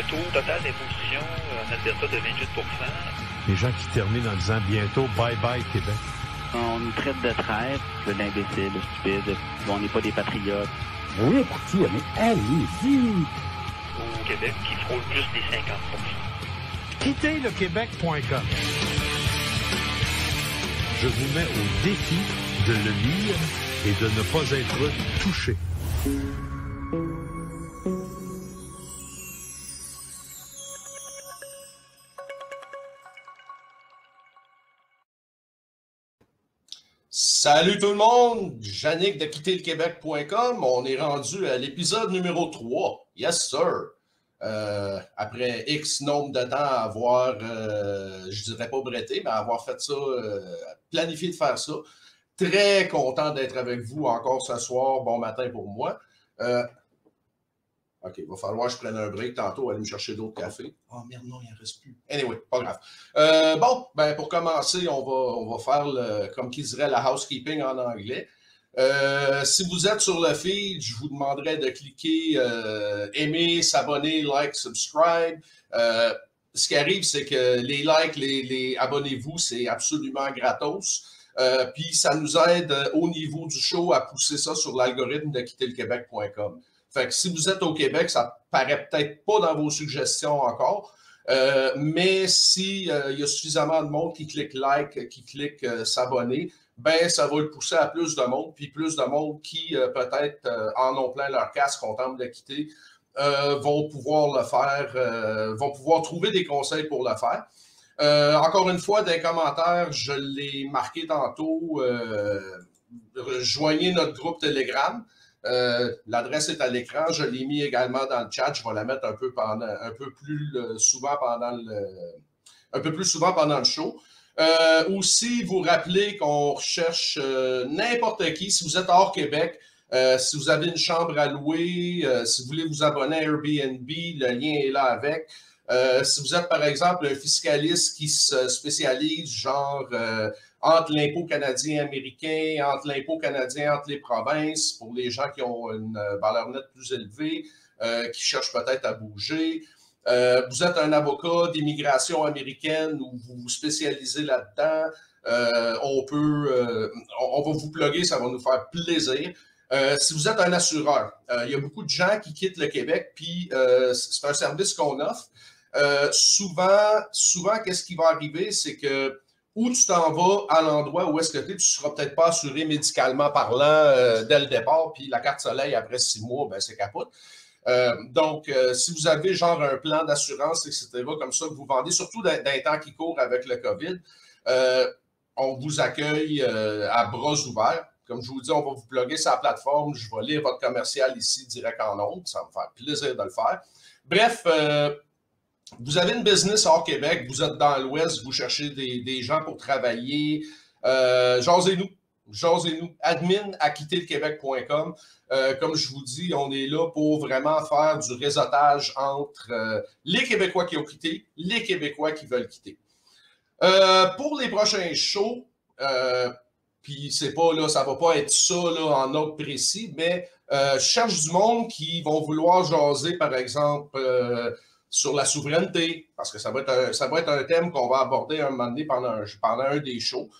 taux total d'imposition en Alberta de 28 %. Les gens qui terminent en disant bientôt « Bye bye Québec ». On nous traite de traître, d'imbéciles, de stupides, on n'est pas des patriotes. Oui, écoutez, mais allez-y! Au Québec, qui frôle plus des 50 %. Quittez le Québec.com. Je vous mets au défi de le lire et de ne pas être touché. Salut tout le monde, Yannick de quitterlequebec.com. On est rendu à l'épisode numéro 3. Yes, sir. Après X nombre de temps à avoir, je dirais pas bretté, mais à avoir fait ça, planifié de faire ça. Très content d'être avec vous encore ce soir. Bon matin pour moi. OK, il va falloir que je prenne un break tantôt, aller me chercher d'autres cafés. Oh merde, non, il n'en reste plus. Anyway, pas grave. Bon, ben pour commencer, on va faire, comme qui dirait, la housekeeping en anglais. Si vous êtes sur le feed, je vous demanderai de cliquer aimer, s'abonner, like, subscribe. Ce qui arrive, c'est que les likes, les abonnez-vous, c'est absolument gratos. Puis ça nous aide au niveau du show à pousser ça sur l'algorithme de quitterlequebec.com. Fait que si vous êtes au Québec, ça paraît peut-être pas dans vos suggestions encore, mais s'il y a suffisamment de monde qui clique like, qui clique s'abonner, ben ça va le pousser à plus de monde, puis plus de monde qui peut-être en ont plein leur casque, contents de quitter, vont pouvoir le faire, vont pouvoir trouver des conseils pour le faire. Encore une fois, dans les commentaires, je l'ai marqué tantôt, rejoignez notre groupe Telegram. L'adresse est à l'écran. Je l'ai mis également dans le chat. Je vais la mettre un peu plus souvent pendant le show. Aussi, vous rappelez qu'on recherche n'importe qui. Si vous êtes hors Québec, si vous avez une chambre à louer, si vous voulez vous abonner à Airbnb, le lien est là avec. Si vous êtes, par exemple, un fiscaliste qui se spécialise, genre entre l'impôt canadien-américain, entre l'impôt canadien, entre les provinces, pour les gens qui ont une valeur nette plus élevée, qui cherchent peut-être à bouger. Vous êtes un avocat d'immigration américaine ou vous vous spécialisez là-dedans, on va vous plugger, ça va nous faire plaisir. Si vous êtes un assureur, il y a beaucoup de gens qui quittent le Québec, puis c'est un service qu'on offre. Souvent, qu'est-ce qui va arriver, c'est que où tu t'en vas à l'endroit où est-ce que tu es, tu ne seras peut-être pas assuré médicalement parlant dès le départ, puis la carte soleil après 6 mois, ben c'est capote. Donc, si vous avez genre un plan d'assurance, etc., comme ça que vous vendez, surtout dans les temps qui courent avec le COVID, on vous accueille à bras ouverts. Comme je vous dis, on va vous plugger sur la plateforme. Je vais lire votre commercial ici direct en ondes. Ça va me faire plaisir de le faire. Bref, vous avez une business hors Québec, vous êtes dans l'Ouest, vous cherchez des gens pour travailler. Jasez-nous. Admin à quitterlequebec.com. Comme je vous dis, on est là pour vraiment faire du réseautage entre les Québécois qui ont quitté, les Québécois qui veulent quitter. Pour les prochains shows, puis c'est pas là, ça va pas être ça là, en ordre précis, mais je cherche du monde qui vont vouloir jaser, par exemple, sur la souveraineté, parce que ça va être un thème qu'on va aborder un moment donné pendant un des shows.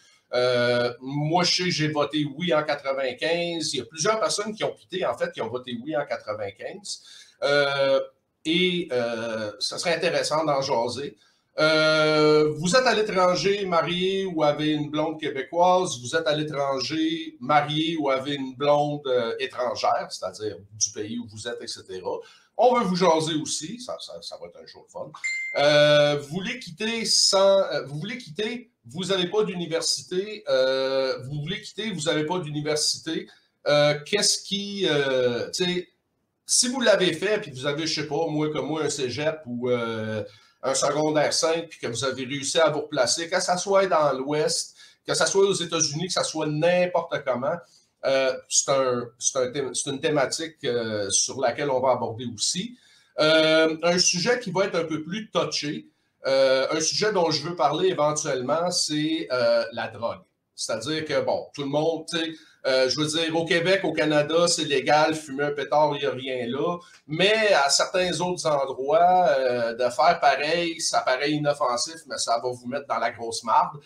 Moi, je sais que j'ai voté oui en 95. Il y a plusieurs personnes qui ont quitté, en fait, qui ont voté oui en 95. Ça serait intéressant d'en jaser. Vous êtes à l'étranger, marié ou avez une blonde québécoise. Vous êtes à l'étranger, marié ou avez une blonde étrangère, c'est-à-dire du pays où vous êtes, etc. On veut vous jaser aussi, ça va être un show de fun. Vous voulez quitter, vous n'avez pas d'université. Vous voulez quitter, vous n'avez pas d'université. Qu'est-ce qui, tu sais, si vous l'avez fait, puis vous avez, je sais pas, comme moi, un cégep ou un secondaire 5, puis que vous avez réussi à vous replacer, que ça soit dans l'Ouest, que ça soit aux États-Unis, que ça soit n'importe comment, c'est une thématique sur laquelle on va aborder aussi. Un sujet qui va être un peu plus touché, un sujet dont je veux parler éventuellement, c'est la drogue. C'est-à-dire que, bon, tout le monde, tu sais, je veux dire, au Québec, au Canada, c'est légal, fumer un pétard, il n'y a rien là. Mais à certains autres endroits, de faire pareil, ça paraît inoffensif, mais ça va vous mettre dans la grosse marde.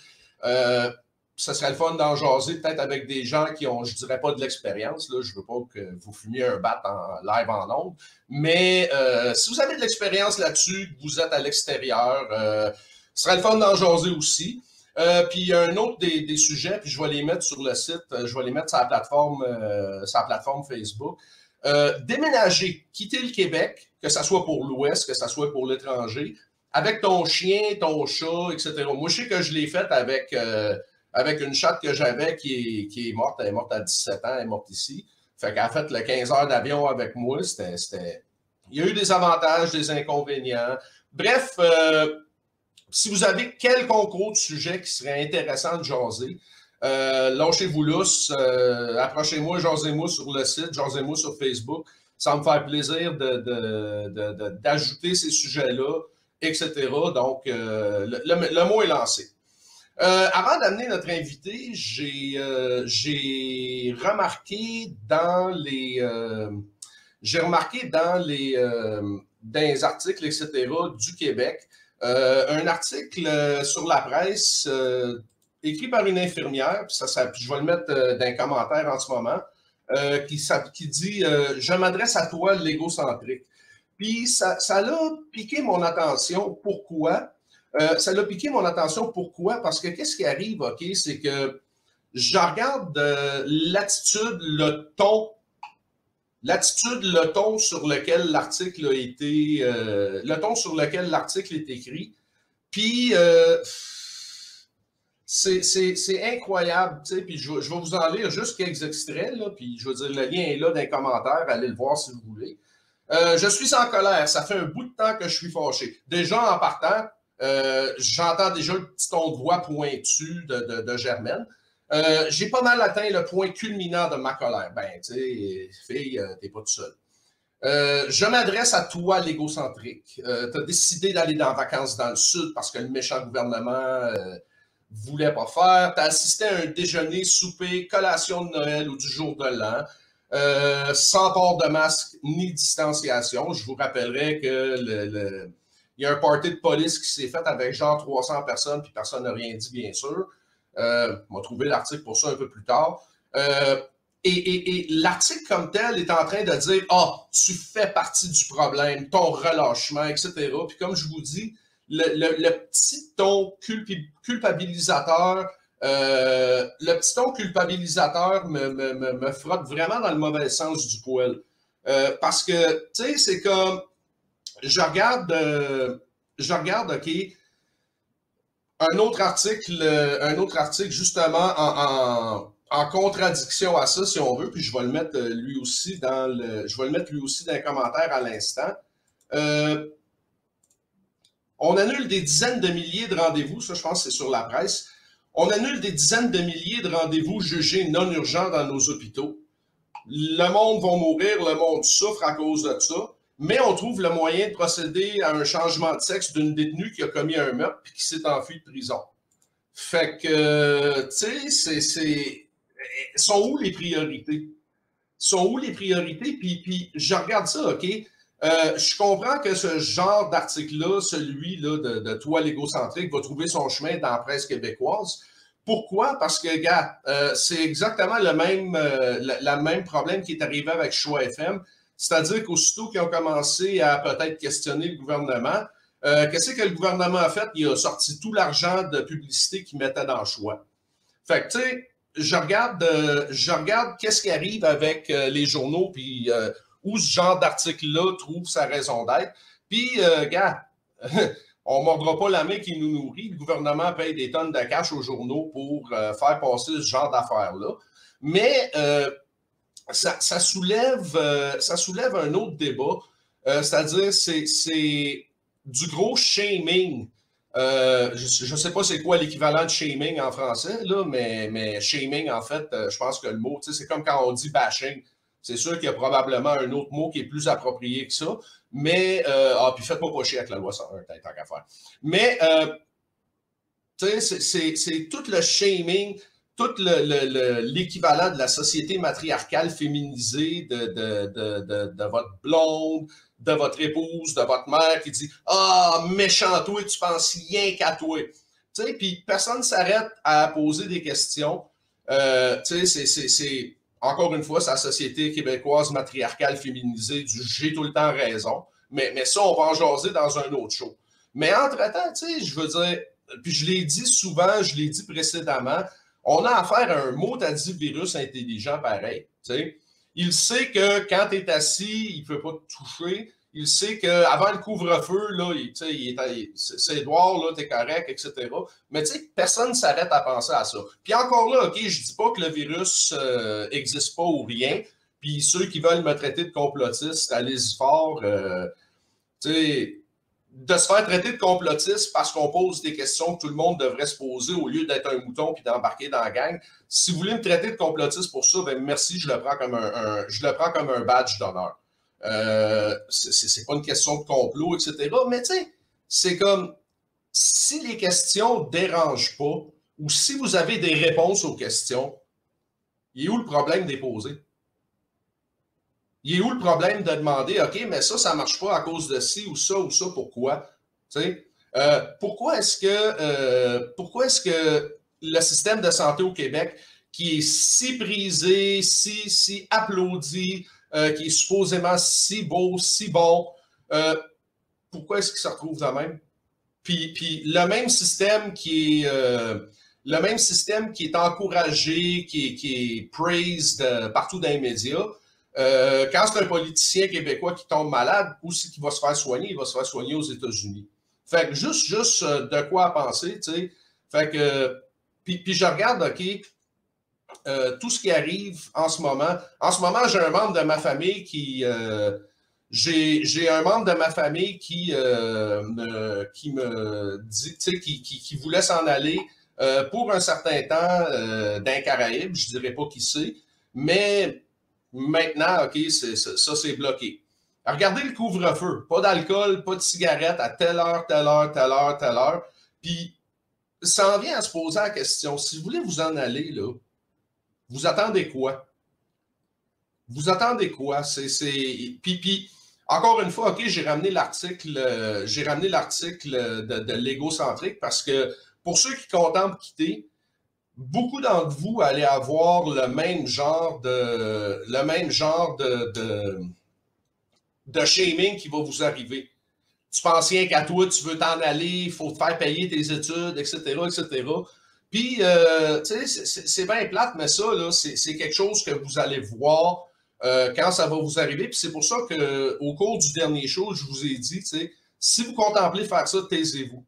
Ça serait le fun d'en jaser, peut-être avec des gens qui ont, je dirais pas de l'expérience. Là, je veux pas que vous fumiez un bat en live en ondes. Mais si vous avez de l'expérience là-dessus, que vous êtes à l'extérieur, ce serait le fun d'en jaser aussi. Puis un autre des sujets, puis je vais les mettre sur le site, je vais les mettre sur la plateforme Facebook. Déménager, quitter le Québec, que ce soit pour l'Ouest, que ce soit pour l'étranger, avec ton chien, ton chat, etc. Moi, je sais que je l'ai fait avec une chatte que j'avais qui est morte. Elle est morte à 17 ans, elle est morte ici. Fait qu'elle a fait le 15 heures d'avion avec moi. Il y a eu des avantages, des inconvénients. Bref, si vous avez quelconque autre sujet qui serait intéressant de jaser, lâchez-vous lousse, approchez-moi, jasez-moi sur le site, jasez-moi sur Facebook. Ça va me faire plaisir d'ajouter ces sujets-là, etc. Donc, le mot est lancé. Avant d'amener notre invité, j'ai remarqué dans les articles, etc., du Québec, un article sur la presse écrit par une infirmière, puis je vais le mettre dans les commentaires en ce moment, qui dit « Je m'adresse à toi, l'égocentrique ». Puis ça l'a piqué mon attention. Pourquoi? Ça l'a piqué mon attention. Pourquoi? Parce que qu'est-ce qui arrive, OK, c'est que je regarde l'attitude, le ton sur lequel l'article a été, le ton sur lequel l'article est écrit. Puis c'est incroyable, tu sais. Puis je vais vous en lire juste quelques extraits, là. Puis je veux dire, le lien est là dans les commentaires. Allez le voir si vous voulez. Je suis en colère. Ça fait un bout de temps que je suis fâché. Déjà, en partant, j'entends déjà le petit ton de voix pointu de Germaine. J'ai pas mal atteint le point culminant de ma colère. Ben, tu sais, fille, t'es pas tout seul. Je m'adresse à toi, l'égocentrique. T'as décidé d'aller en vacances dans le sud parce que le méchant gouvernement voulait pas faire. T'as assisté à un déjeuner, souper, collation de Noël ou du jour de l'an. Sans port de masque ni distanciation. Je vous rappellerai que il y a un party de police qui s'est fait avec genre 300 personnes, puis personne n'a rien dit, bien sûr. On va trouver l'article pour ça un peu plus tard. Et l'article comme tel est en train de dire « Ah, tu fais partie du problème, ton relâchement, etc. » Puis comme je vous dis, le petit ton culpabilisateur, me frotte vraiment dans le mauvais sens du poil. Parce que, tu sais, c'est comme, je regarde, OK, un autre article justement en contradiction à ça, si on veut, puis je vais le mettre lui aussi dans les commentaires à l'instant. On annule des dizaines de milliers de rendez-vous, ça je pense que c'est sur la presse. On annule des dizaines de milliers de rendez-vous jugés non urgents dans nos hôpitaux. Le monde va mourir, le monde souffre à cause de ça, mais on trouve le moyen de procéder à un changement de sexe d'une détenue qui a commis un meurtre et qui s'est enfuie de prison. Fait que, tu sais, sont où les priorités? Sont où les priorités? Puis je regarde ça, OK? Je comprends que ce genre d'article-là, celui-là de toi, l'égocentrique, va trouver son chemin dans la presse québécoise. Pourquoi? Parce que, gars, c'est exactement le même problème qui est arrivé avec Choix FM. C'est-à-dire qu'aussitôt qu'ils ont commencé à peut-être questionner le gouvernement, qu'est-ce que le gouvernement a fait? Il a sorti tout l'argent de publicité qu'il mettait dans Choix. Fait que, tu sais, je regarde qu'est-ce qui arrive avec les journaux, puis où ce genre d'article-là trouve sa raison d'être. Puis, gars, on ne mordra pas la main qui nous nourrit. Le gouvernement paye des tonnes de cash aux journaux pour faire passer ce genre d'affaires-là. Mais ça soulève un autre débat, c'est-à-dire c'est du gros shaming. Je ne sais pas c'est quoi l'équivalent de shaming en français, là, mais shaming, en fait, je pense que le mot, c'est comme quand on dit bashing. C'est sûr qu'il y a probablement un autre mot qui est plus approprié que ça. Mais, puis faites-moi pas chier avec la loi 101, tant qu'à faire. Mais, tu sais, c'est tout le shaming tout l'équivalent de la société matriarcale féminisée de votre blonde, de votre épouse, de votre mère qui dit « Ah, méchant toi, tu penses rien qu'à toi. » Tu sais, puis personne ne s'arrête à poser des questions. Tu sais, c'est encore une fois, c'est la société québécoise matriarcale féminisée du « j'ai tout le temps raison ». Mais ça, on va en jaser dans un autre show. Mais entre-temps, tu sais, je veux dire, puis je l'ai dit souvent, je l'ai dit précédemment, on a affaire à un mot-à-dit virus intelligent pareil. Tu sais. Il sait que quand tu es assis, il ne peut pas te toucher. Il sait qu'avant le couvre-feu, là, c'est Édouard, là, t'es correct, etc. Mais tu sais, personne ne s'arrête à penser à ça. Puis encore là, OK, je dis pas que le virus n'existe pas ou rien. Puis ceux qui veulent me traiter de complotiste, allez-y fort. Tu sais, de se faire traiter de complotiste parce qu'on pose des questions que tout le monde devrait se poser au lieu d'être un mouton puis d'embarquer dans la gang. Si vous voulez me traiter de complotiste pour ça, ben merci, je le prends comme un badge d'honneur. C'est pas une question de complot, etc. Mais tu sais, c'est comme si les questions ne dérangent pas ou si vous avez des réponses aux questions, il est où le problème de les poser? Il est où le problème de demander, OK, mais ça ne marche pas à cause de ci ou ça, pourquoi? Tu sais, pourquoi est-ce que le système de santé au Québec, qui est si prisé, si applaudi, qui est supposément si beau, si bon, pourquoi est-ce qu'il se retrouve de même? Puis le même système qui est encouragé, qui est praised partout dans les médias, quand c'est un politicien québécois qui tombe malade, ou si il va se faire soigner, il va se faire soigner aux États-Unis. Fait que juste de quoi penser, tu sais. Fait que, puis je regarde, OK, tout ce qui arrive en ce moment. En ce moment, j'ai un membre de ma famille qui... j'ai un membre de ma famille qui me dit, tu sais, qui voulait s'en aller pour un certain temps dans les Caraïbes. Je dirais pas qui c'est, mais... Maintenant, OK, ça, c'est bloqué. Regardez le couvre-feu. Pas d'alcool, pas de cigarettes à telle heure, telle heure, telle heure, telle heure. Puis, ça en vient à se poser la question. Si vous voulez vous en aller, là, vous attendez quoi? Vous attendez quoi? Puis, encore une fois, OK, j'ai ramené l'article de l'égocentrique parce que pour ceux qui contemplent quitter, beaucoup d'entre vous allez avoir le même genre de shaming qui va vous arriver. Tu penses rien qu'à toi, tu veux t'en aller, il faut te faire payer tes études, etc., etc. Puis, tu sais, c'est bien plate, mais ça, là, c'est quelque chose que vous allez voir quand ça va vous arriver. Puis c'est pour ça qu'au cours du dernier show, je vous ai dit, tu sais, si vous contemplez faire ça, taisez-vous.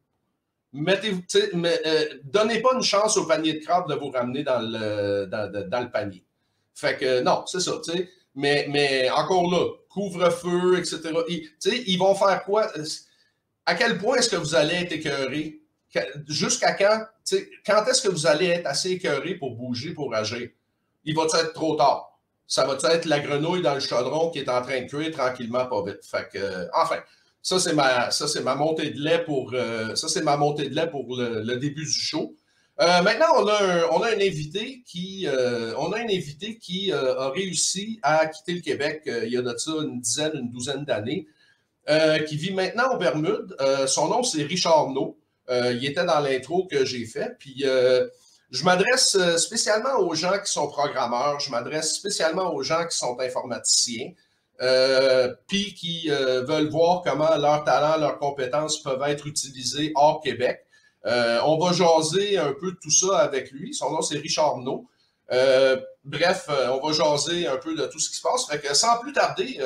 Donnez pas une chance au panier de crabe de vous ramener dans le panier. Fait que non, c'est ça, tu sais. Mais encore là, couvre-feu, etc. Ils vont faire quoi? À quel point est-ce que vous allez être écœuré? Jusqu'à quand? Quand est-ce que vous allez être assez écœuré pour bouger, pour agir? Il va-tu être trop tard? Ça va-tu être la grenouille dans le chaudron qui est en train de cuire tranquillement, pas vite? Fait que, enfin... Ça, c'est ma montée de lait pour le début du show. Maintenant, on a un invité qui a réussi à quitter le Québec il y a de ça une douzaine d'années, qui vit maintenant aux Bermudes. Son nom, c'est Richard No. Il était dans l'intro que j'ai fait. Puis, je m'adresse spécialement aux gens qui sont programmeurs. Je m'adresse spécialement aux gens qui sont informaticiens. Puis qui veulent voir comment leurs talents, leurs compétences peuvent être utilisés hors Québec. On va jaser un peu de tout ça avec lui. Son nom, c'est Richard No. Bref, on va jaser un peu de tout ce qui se passe. Fait que sans plus tarder,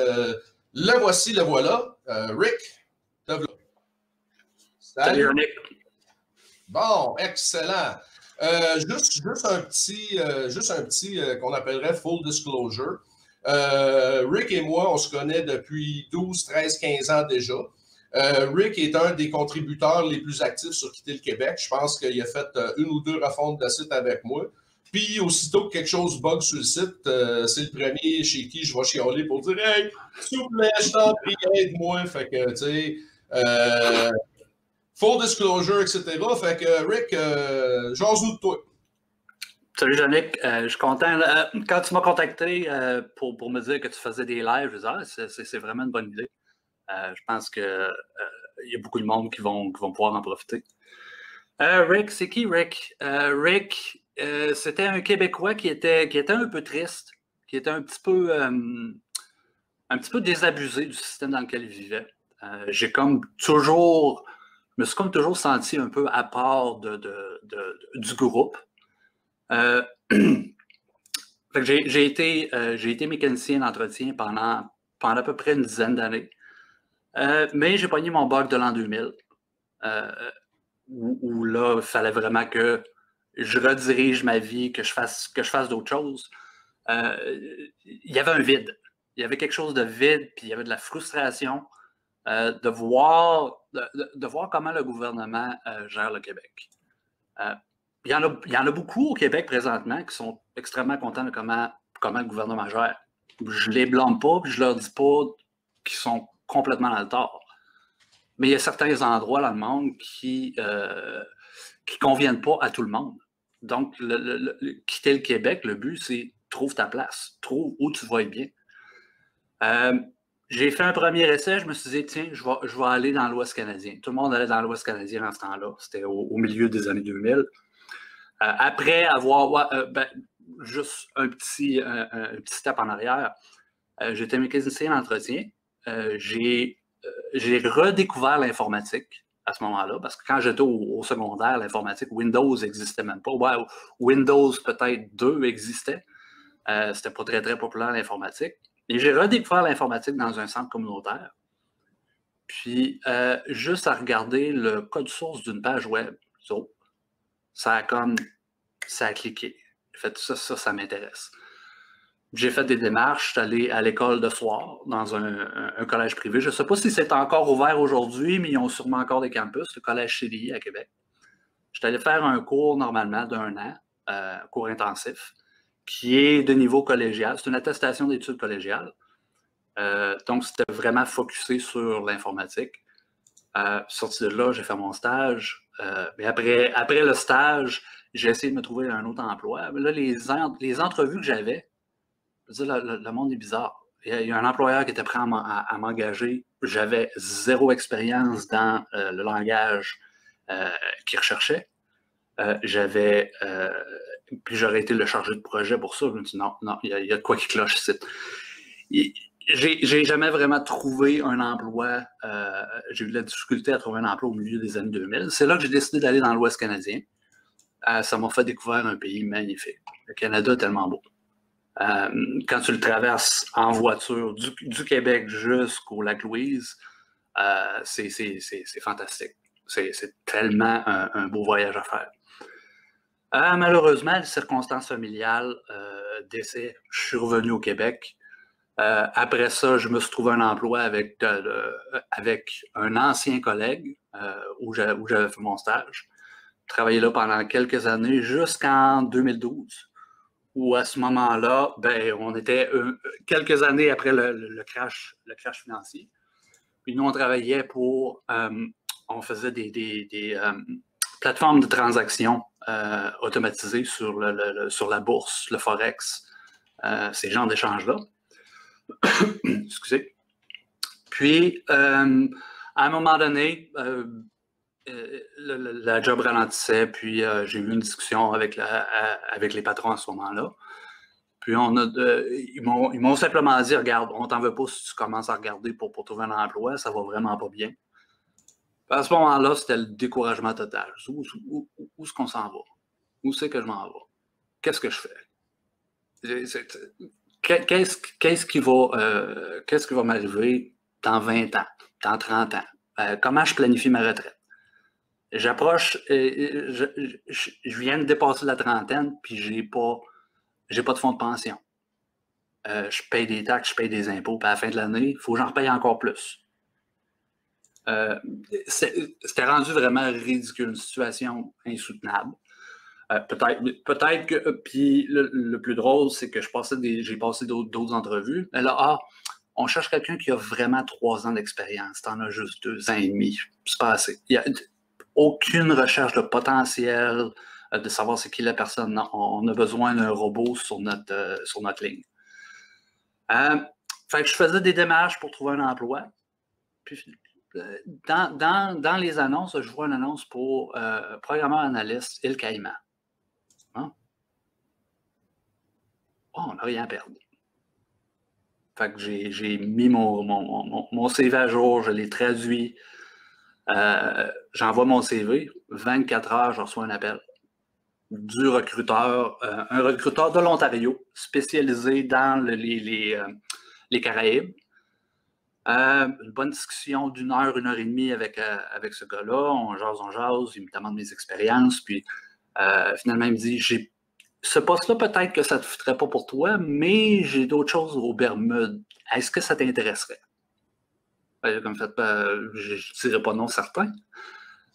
le voici, le voilà. Rick, te voilà. Salut, Nick. Bon, excellent. Juste un petit qu'on appellerait full disclosure. Rick et moi, on se connaît depuis 12, 13, 15 ans déjà. Rick est un des contributeurs les plus actifs sur Quitter le Québec. Je pense qu'il a fait une ou deux refontes de site avec moi. Puis, aussitôt que quelque chose bug sur le site, c'est le premier chez qui je vais chialer pour dire « Hey, s'il vous plaît, je t'en prie, aide-moi. » Fait que, tu sais, full disclosure, etc. Fait que, Rick, jase-nous de toi. Salut Yannick, je suis content. Quand tu m'as contacté pour me dire que tu faisais des lives, je disais, c'est vraiment une bonne idée. Je pense qu'il y a beaucoup de monde qui vont pouvoir en profiter. Rick, c'est qui Rick? Rick, c'était un Québécois qui était un peu triste, qui était un petit peu désabusé du système dans lequel il vivait. Je me suis comme toujours senti un peu à part du groupe. J'ai été mécanicien d'entretien pendant à peu près une dizaine d'années. Mais j'ai pogné mon bug de l'an 2000, où là, il fallait vraiment que je redirige ma vie, que je fasse d'autres choses. Il y avait un vide. Il y avait quelque chose de vide, puis il y avait de la frustration de voir comment le gouvernement gère le Québec. Il y en a beaucoup au Québec présentement qui sont extrêmement contents de comment le gouvernement gère. Je ne les blâme pas, puis je ne leur dis pas qu'ils sont complètement dans le tort. Mais il y a certains endroits dans le monde qui ne conviennent pas à tout le monde. Donc, quitter le Québec, le but, c'est trouve ta place, trouve où tu vas être bien. J'ai fait un premier essai, je me suis dit, tiens, je vais aller dans l'Ouest canadien. Tout le monde allait dans l'Ouest canadien en ce temps-là. C'était au milieu des années 2000. Après avoir juste un petit step en arrière, j'étais mécanicien d'entretien. J'ai redécouvert l'informatique à ce moment-là, parce que quand j'étais au secondaire, l'informatique, Windows n'existait même pas. Ouais, Windows peut-être 2 existait. C'était pas très, très populaire l'informatique. Et j'ai redécouvert l'informatique dans un centre communautaire. Puis, juste à regarder le code source d'une page web, ça a cliqué. J'ai fait ça m'intéresse. J'ai fait des démarches, je suis allé à l'école de soir dans un collège privé. Je ne sais pas si c'est encore ouvert aujourd'hui, mais ils ont sûrement encore des campus, le collège CDI à Québec. Je suis allé faire un cours normalement d'1 an, cours intensif, qui est de niveau collégial. C'est une attestation d'études collégiales. Donc, c'était vraiment focusé sur l'informatique. Sorti de là, j'ai fait mon stage. Mais après le stage, j'ai essayé de me trouver un autre emploi. Mais là, les entrevues que j'avais, je veux dire, le monde est bizarre. Il y a un employeur qui était prêt à m'engager. J'avais zéro expérience dans le langage qu'il recherchait. Puis j'aurais été le chargé de projet pour ça. Je me dis non, il y a de quoi qui cloche ici. J'ai jamais vraiment trouvé un emploi. J'ai eu de la difficulté à trouver un emploi au milieu des années 2000. C'est là que j'ai décidé d'aller dans l'Ouest canadien. Ça m'a fait découvrir un pays magnifique. Le Canada est tellement beau. Quand tu le traverses en voiture du Québec jusqu'au lac Louise, c'est fantastique. C'est tellement un beau voyage à faire. Malheureusement, les circonstances familiales, décès, je suis revenu au Québec. Après ça, je me suis trouvé un emploi avec un ancien collègue où j'avais fait mon stage. J'ai travaillé là pendant quelques années, jusqu'en 2012. Où à ce moment-là, on était quelques années après le crash financier. Puis nous, on travaillait on faisait des plateformes de transactions automatisées sur la bourse, le Forex, ces genres d'échanges-là. Excusez. Puis, à un moment donné, la job ralentissait, puis j'ai eu une discussion avec les patrons à ce moment-là. Puis ils m'ont simplement dit, regarde, on t'en veut pas si tu commences à regarder pour trouver un emploi, ça va vraiment pas bien. Puis à ce moment-là, c'était le découragement total. Où est-ce qu'on s'en va? Où c'est que je m'en vais? Qu'est-ce que je fais? Qu'est-ce qui va m'arriver dans 20 ans, dans 30 ans? Comment je planifie ma retraite? J'approche, je viens de dépasser la trentaine, puis j'ai pas de fonds de pension. Je paye des taxes, je paye des impôts, puis à la fin de l'année, il faut que j'en repaye encore plus. C'était rendu vraiment ridicule, une situation insoutenable. Peut-être que, puis le plus drôle, c'est que j'ai passé d'autres entrevues. Mais là, on cherche quelqu'un qui a vraiment 3 ans d'expérience. T'en as juste 2 ans et demi. C'est pas assez. Il y a aucune recherche de potentiel, de savoir c'est qui la personne. Non, on a besoin d'un robot sur notre ligne. Fait que je faisais des démarches pour trouver un emploi. Puis, dans les annonces, je vois une annonce pour programmeur analyste Île Caïman. Hein? Oh, on n'a rien perdu. Fait que j'ai mis mon CV à jour, je l'ai traduit. J'envoie mon CV. 24 heures, je reçois un appel du recruteur, un recruteur de l'Ontario, spécialisé dans les Caraïbes. Une bonne discussion d'1 heure, 1 heure et demie avec ce gars-là. On jase, il me demande mes expériences. Puis finalement, il me dit, ce poste-là, peut-être que ça ne te fitterait pas pour toi, mais j'ai d'autres choses aux Bermudes. Est-ce que ça t'intéresserait? Comme fait, je ne dirais pas non certain.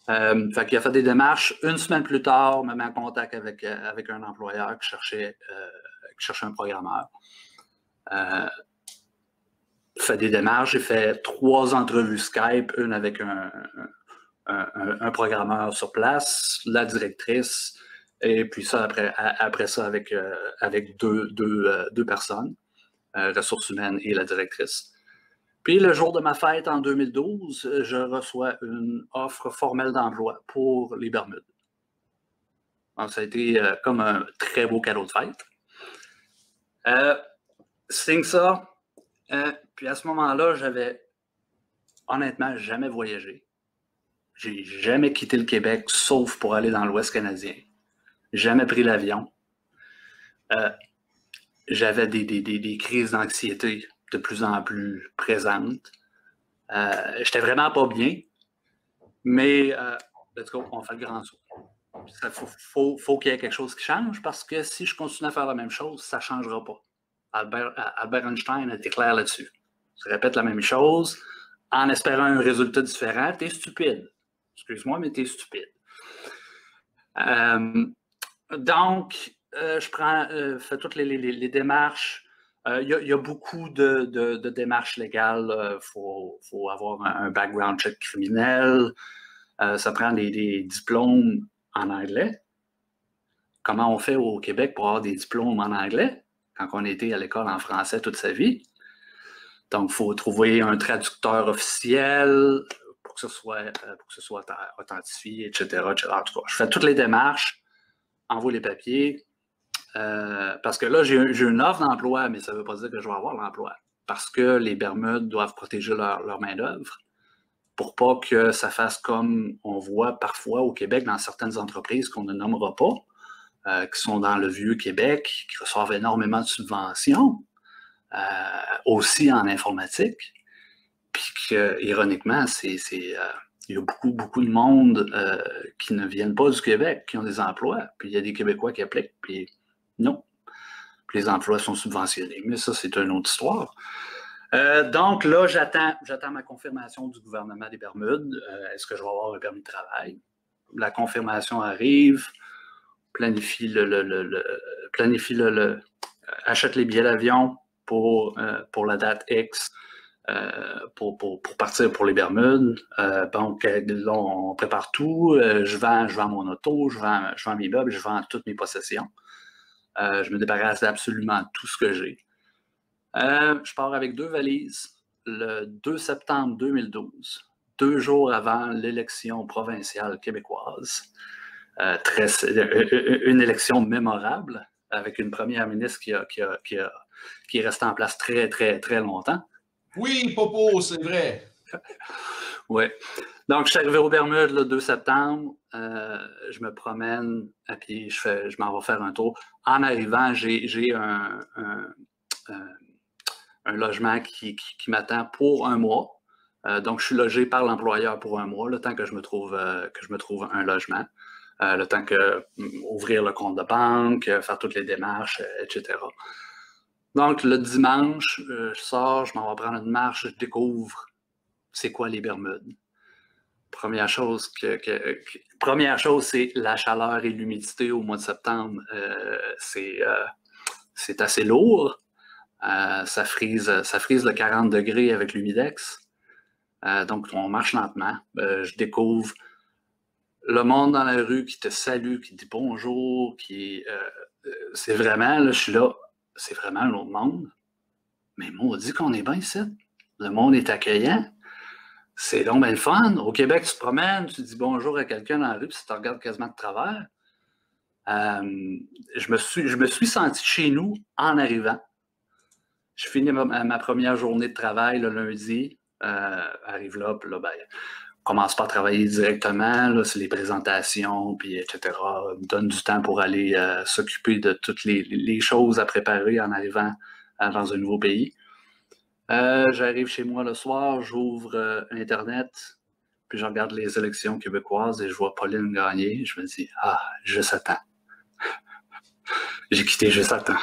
Fait qu'il a fait des démarches. Une semaine plus tard, me met en contact avec un employeur qui cherchait un programmeur. Fait des démarches. J'ai fait 3 entrevues Skype, une avec un programmeur sur place, la directrice, et puis ça après ça avec deux personnes, ressources humaines et la directrice. Puis le jour de ma fête en 2012, je reçois une offre formelle d'emploi pour les Bermudes. Donc, ça a été comme un très beau cadeau de fête. Signe ça. Puis à ce moment-là, j'avais honnêtement jamais voyagé. J'ai jamais quitté le Québec, sauf pour aller dans l'Ouest canadien. Jamais pris l'avion. J'avais des crises d'anxiété de plus en plus présentes. J'étais vraiment pas bien, mais let's go, on fait le grand saut. Il faut qu'il y ait quelque chose qui change, parce que si je continue à faire la même chose, ça ne changera pas. Albert Einstein était clair là-dessus. Tu répètes la même chose en espérant un résultat différent, t'es stupide. Excuse-moi, mais t'es stupide. Donc, je fais toutes les démarches. Il y a beaucoup de démarches légales. Faut avoir un background check criminel. Ça prend des diplômes en anglais. Comment on fait au Québec pour avoir des diplômes en anglais quand on était à l'école en français toute sa vie? Donc, il faut trouver un traducteur officiel pour que ce soit authentifié, etc., etc. En tout cas, je fais toutes les démarches, envoie les papiers, parce que là, j'ai une offre d'emploi, mais ça ne veut pas dire que je vais avoir l'emploi, parce que les Bermudes doivent protéger leur main-d'œuvre pour pas que ça fasse comme on voit parfois au Québec dans certaines entreprises qu'on ne nommera pas, qui sont dans le vieux Québec, qui reçoivent énormément de subventions, aussi en informatique, puis que, ironiquement, il y a beaucoup de monde qui ne viennent pas du Québec, qui ont des emplois, puis il y a des Québécois qui appliquent, puis non. Puis les emplois sont subventionnés, mais ça, c'est une autre histoire. Donc là, j'attends ma confirmation du gouvernement des Bermudes. Est-ce que je vais avoir un permis de travail? La confirmation arrive, achète les billets d'avion pour la date X pour partir pour les Bermudes. Donc là, on prépare tout. Je vends mon auto, je vends mes meubles, je vends toutes mes possessions. Je me débarrasse d'absolument tout ce que j'ai. Je pars avec 2 valises le 2 septembre 2012, 2 jours avant l'élection provinciale québécoise. Une élection mémorable, avec une première ministre qui est restée en place très, très, très longtemps. Oui, Popo, c'est vrai. Oui. Donc, je suis arrivé aux Bermudes le 2 septembre. Je me promène à pied, je m'en vais faire un tour. En arrivant, j'ai un logement qui m'attend pour 1 mois. Donc, je suis logé par l'employeur pour 1 mois, le temps que je me trouve un logement. Le temps que ouvrir le compte de banque, faire toutes les démarches, etc. Donc, le dimanche, je sors, je m'en vais prendre une marche, je découvre c'est quoi les Bermudes. Première chose, c'est la chaleur et l'humidité au mois de septembre. C'est assez lourd. Ça frise le 40 degrés avec l'humidex. Donc, on marche lentement. Je découvre le monde dans la rue qui te salue, qui te dit bonjour, c'est vraiment, là, je suis là, c'est vraiment l'autre monde. Mais maudit qu'on est bien ici. Le monde est accueillant. C'est donc bien le fun. Au Québec, tu te promènes, tu dis bonjour à quelqu'un dans la rue, puis tu te regardes quasiment de travers. Je me suis senti chez nous en arrivant. Je finis ma première journée de travail le lundi. Arrive là, puis là, ben, on commence pas à travailler directement. Là, c'est les présentations, puis etc. On me donne du temps pour aller s'occuper de toutes les choses à préparer en arrivant dans un nouveau pays. J'arrive chez moi le soir, j'ouvre Internet, puis je regarde les élections québécoises et je vois Pauline gagner. Je me dis, juste à temps. J'ai quitté juste à temps.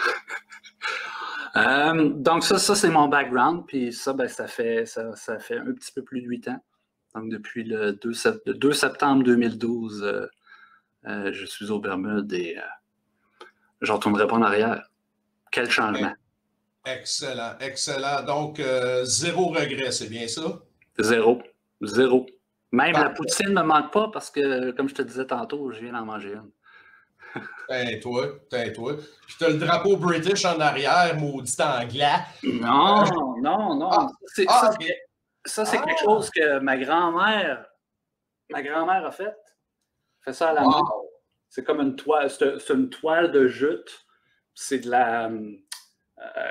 Donc ça c'est mon background, puis ça, ben, ça fait un petit peu plus de 8 ans. Donc depuis le 2 septembre 2012, je suis aux Bermudes et je ne retournerai pas en arrière. Quel changement! Excellent, excellent. Donc, 0 regret, c'est bien ça? Zéro. Même la poutine ne me manque pas parce que, comme je te disais tantôt, je viens d'en manger une. Tais-toi. Puis t'as le drapeau British en arrière, maudit anglais. Non. Ça, c'est quelque chose que ma grand-mère a fait. Fait ça à la main. C'est comme une toile, c'est une toile de jute. C'est de la...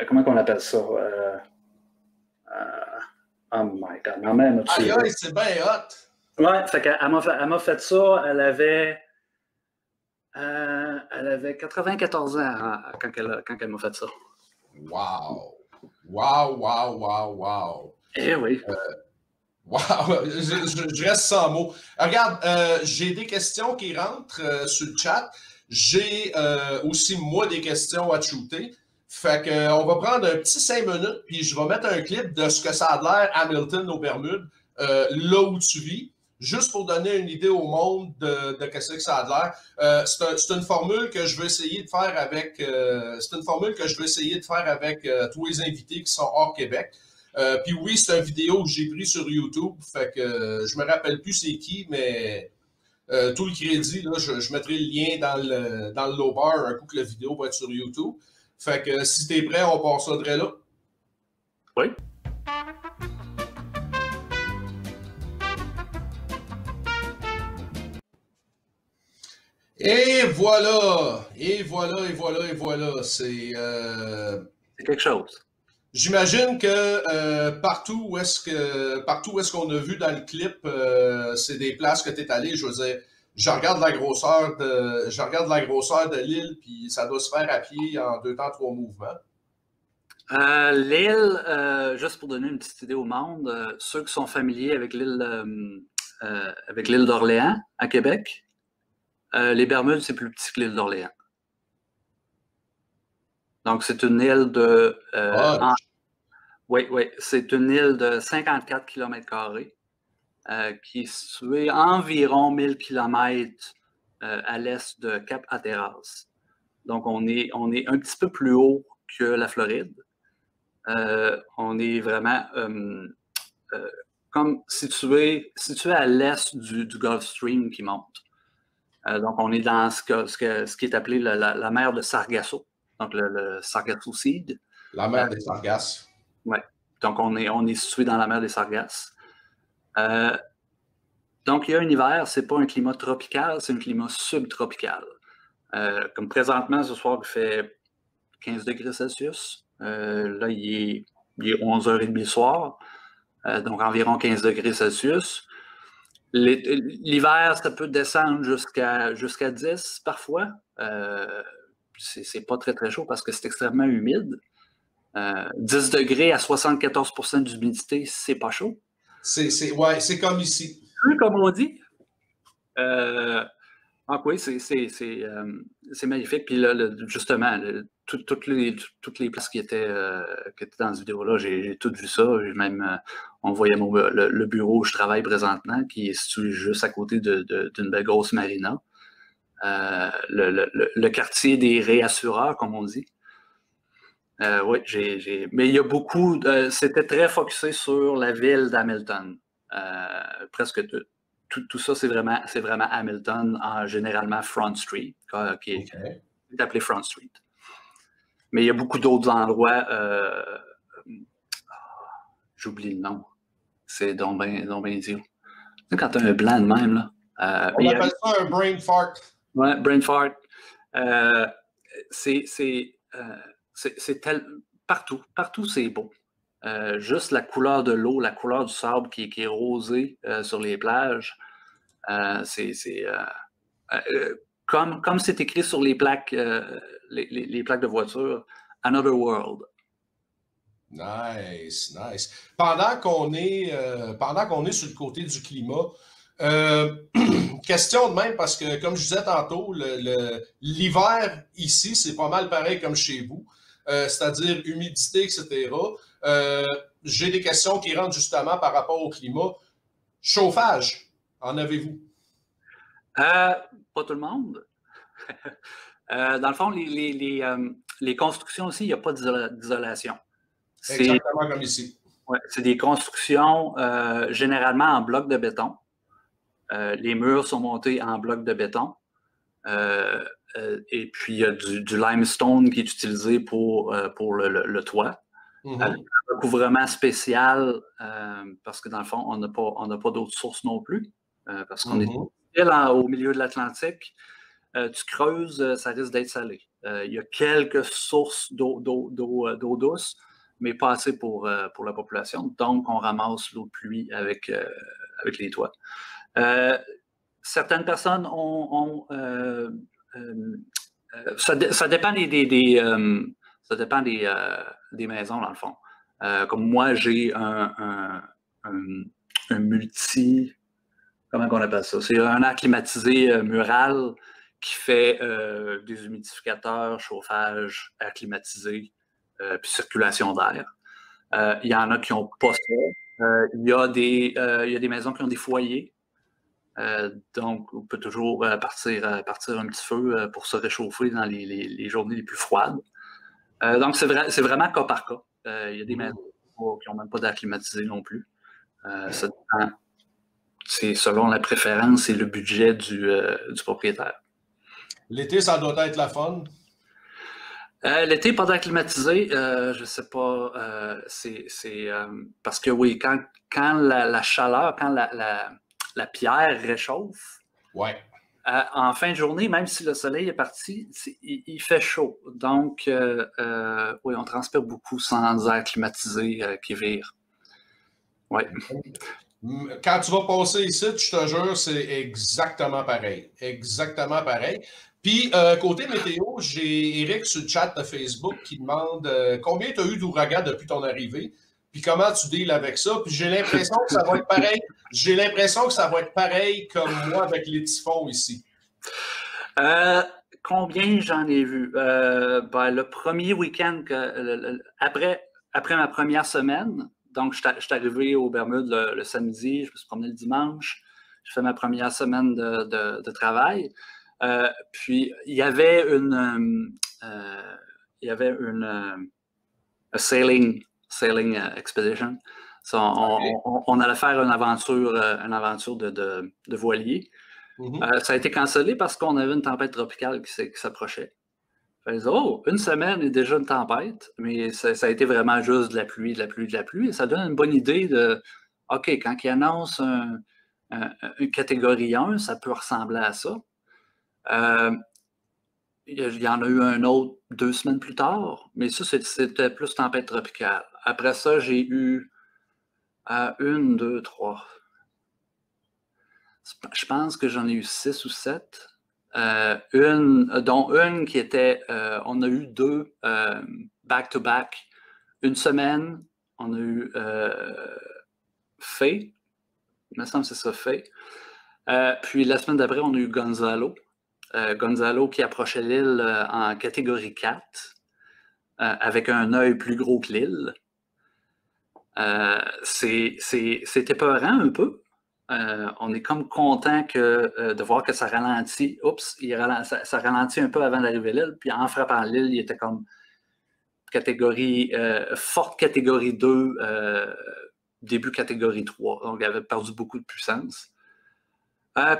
comment on appelle ça? Oh my God, ma mère m'a tué. Aïe, c'est bien hot! Ouais, fait qu'elle m'a fait ça, elle avait 94 ans quand elle m'a fait ça. Wow! Eh oui. Wow! Je reste sans mots. Regarde, j'ai des questions qui rentrent sur le chat. J'ai aussi, moi, des questions à te shooter. Fait qu'on va prendre un petit 5 minutes, puis je vais mettre un clip de ce que ça a l'air Hamilton aux Bermudes, là où tu vis, juste pour donner une idée au monde de ce que ça a l'air. C'est une formule que je veux essayer de faire avec tous les invités qui sont hors Québec. Puis oui, c'est une vidéo que j'ai prise sur YouTube, fait que je me rappelle plus c'est qui, mais tout le crédit, là, je mettrai le lien dans le low bar un coup que la vidéo va être sur YouTube. Fait que si t'es prêt, on part ça de là. Oui. Et voilà! C'est quelque chose. J'imagine que partout où est-ce qu'on a vu dans le clip, c'est des places que tu es allé. Je veux dire, je regarde la grosseur de l'île, puis ça doit se faire à pied en 2 temps, 3 mouvements. L'île, juste pour donner une petite idée au monde, ceux qui sont familiers avec l'île d'Orléans à Québec, les Bermudes, c'est plus petit que l'île d'Orléans. Donc, c'est une île de... Oui, c'est une île de 54 km² qui est située à environ 1000 km à l'est de Cap Hatteras. Donc, on est un petit peu plus haut que la Floride. On est vraiment comme situé à l'est du Gulf Stream qui monte. Donc, on est dans ce qui est appelé la mer de Sargasso. Donc, le Sargasso Seed. La mer des Sargasses. Oui. Donc, on est situé dans la mer des Sargasses. Donc, il y a un hiver, c'est pas un climat tropical, c'est un climat subtropical. Comme présentement, ce soir, il fait 15 degrés Celsius. Là, il est 11h30 le soir. Donc, environ 15 degrés Celsius. L'hiver, ça peut descendre jusqu'à 10 parfois. C'est pas très, très chaud parce que c'est extrêmement humide. 10 degrés à 74% d'humidité, c'est pas chaud. Ouais, c'est comme ici. Comme on dit. Donc oui, c'est magnifique. Puis là, justement, toutes les places qui étaient dans cette vidéo-là, j'ai tout vu ça. Même, on voyait le bureau où je travaille présentement, qui est situé juste à côté d'une belle grosse marina. Le quartier des réassureurs, comme on dit. Oui, mais il y a beaucoup... c'était très focusé sur la ville d'Hamilton. Presque tout ça, c'est vraiment Hamilton, généralement Front Street, qui est appelé Front Street. Mais il y a beaucoup d'autres endroits. J'oublie le nom. C'est donc bien idiot. Quand tu as un blanc de même, là. On appelle ça un brain fart. Ouais, brain fart. Partout, c'est beau. Juste la couleur de l'eau, la couleur du sable qui est rosé sur les plages. Comme c'est écrit sur les plaques, les plaques de voiture, Another World. Nice. Pendant qu'on est sur le côté du climat, question de même, parce que comme je disais tantôt, l'hiver ici, c'est pas mal pareil comme chez vous, c'est-à-dire humidité, etc. J'ai des questions qui rentrent justement par rapport au climat. Chauffage, en avez-vous? Pas tout le monde. Dans le fond, les constructions aussi, il n'y a pas d'isolation. Exactement comme ici. Ouais, c'est des constructions généralement en bloc de béton. Les murs sont montés en bloc de béton. Et puis, il y a du limestone qui est utilisé pour le toit. Un recouvrement spécial, parce que dans le fond, on n'a pas d'autres sources non plus. Parce qu'on est au milieu de l'Atlantique. Tu creuses, ça risque d'être salé. Il y a quelques sources d'eau douce, mais pas assez pour la population. Donc, on ramasse l'eau de pluie avec les toits. Certaines personnes ont ça dépend ça dépend des maisons, dans le fond. Comme moi, j'ai un multi... Comment on appelle ça? C'est un air climatisé mural qui fait des humidificateurs, chauffage, air climatisé, puis circulation d'air. Il y en a qui n'ont pas ça. Il y a des maisons qui ont des foyers. Donc, on peut toujours partir un petit feu pour se réchauffer dans les journées les plus froides. Donc, c'est vraiment cas par cas. Il y a des maisons qui n'ont même pas d'air climatisé non plus. Ça dépend. C'est selon la préférence et le budget du propriétaire. L'été, ça doit être la fun. L'été, pas d'air climatisé, je ne sais pas. Parce que oui, quand la chaleur, quand la pierre réchauffe, ouais. En fin de journée, même si le soleil est parti, il fait chaud. Donc, oui, on transpire beaucoup sans air climatisé qui vire. Ouais. Quand tu vas passer ici, je te jure, c'est exactement pareil. Exactement pareil. Puis, côté météo, j'ai Eric sur le chat de Facebook qui demande combien tu as eu d'ouragans depuis ton arrivée, puis comment tu deals avec ça. Puis j'ai l'impression que ça va être pareil. J'ai l'impression que ça va être pareil comme moi avec les typhons ici. Combien j'en ai vu? Le premier week-end, après ma première semaine, donc je suis arrivé aux Bermudes le samedi, je me suis promené le dimanche, je fais ma première semaine de travail. Puis il y avait une sailing expedition. So, on allait faire une aventure de voilier. Ça a été cancellé parce qu'on avait une tempête tropicale qui s'approchait. Une semaine et déjà une tempête, mais ça a été vraiment juste de la pluie. Et ça donne une bonne idée de, OK, quand ils annoncent une catégorie 1, ça peut ressembler à ça. Il y en a eu un autre 2 semaines plus tard, mais ça, c'était plus tempête tropicale. Après ça, j'ai eu 1, 2, 3. Je pense que j'en ai eu 6 ou 7. Dont une qui était... on a eu 2 back-to-back. Une semaine, on a eu Faye. Il me semble que c'est ça, Faye. Puis la semaine d'après, on a eu Gonzalo. Gonzalo qui approchait l'île en catégorie 4, avec un œil plus gros que l'île. C'est épeurant un peu. On est comme content de voir que ça ralentit. Oups, ça ralentit un peu avant d'arriver à l'île. Puis en frappant l'île, il était comme forte catégorie 2, début catégorie 3. Donc, il avait perdu beaucoup de puissance.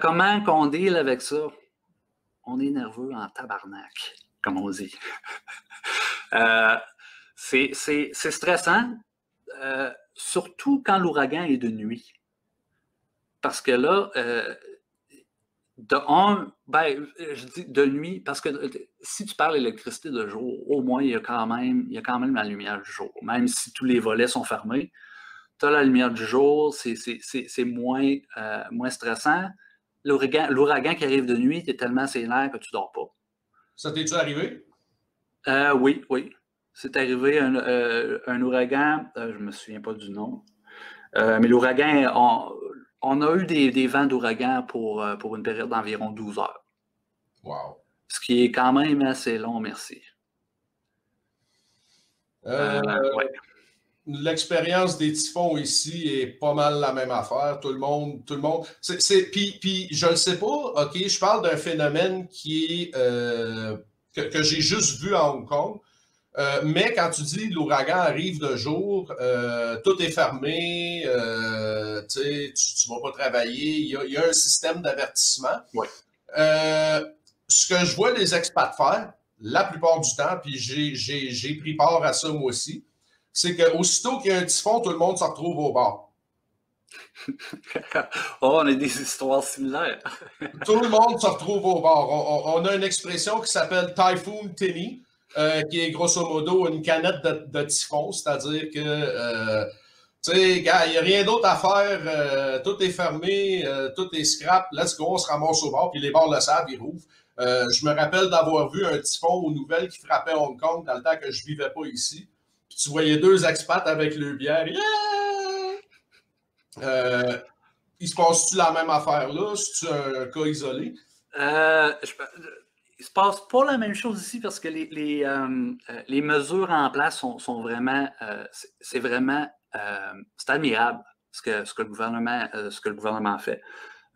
Comment qu'on deal avec ça? On est nerveux en tabarnak, comme on dit. C'est stressant, surtout quand l'ouragan est de nuit. Parce que là, je dis de nuit, parce que si tu parles d'électricité de jour, au moins, il y a quand même la lumière du jour. Même si tous les volets sont fermés, tu as la lumière du jour, c'est moins stressant. L'ouragan qui arrive de nuit, tu es tellement sénère que tu ne dors pas. Ça t'est-tu arrivé? Oui. C'est arrivé un ouragan, je ne me souviens pas du nom, mais l'ouragan, on a eu des vents d'ouragan pour une période d'environ 12 heures. Wow. Ce qui est quand même assez long, merci. Ouais. L'expérience des typhons ici est pas mal la même affaire. Tout le monde. Puis je ne sais pas, OK, je parle d'un phénomène qui est que j'ai juste vu à Hong Kong. Mais quand tu dis l'ouragan arrive de jour, tout est fermé, tu ne vas pas travailler, il y a un système d'avertissement. Ouais. Ce que je vois les expats faire, la plupart du temps, puis j'ai pris part à ça moi aussi, c'est qu'aussitôt qu'il y a un typhon, tout le monde se retrouve au bar. Oh, on a des histoires similaires. Tout le monde se retrouve au bar. On a une expression qui s'appelle Typhoon Tinny, qui est grosso modo une canette de typhon, c'est-à-dire que, tu sais, il n'y a rien d'autre à faire, tout est fermé, tout est scrap, let's go, on se ramasse au bar, puis les bars le savent, ils rouvrent. Je me rappelle d'avoir vu un typhon aux nouvelles qui frappait Hong Kong dans le temps que je ne vivais pas ici. Puis tu voyais deux expats avec le bière. Yeah! Il se passe-tu la même affaire là? C'est-tu un cas isolé? Il se passe pas la même chose ici parce que les mesures en place sont vraiment, c'est admirable ce que le gouvernement fait.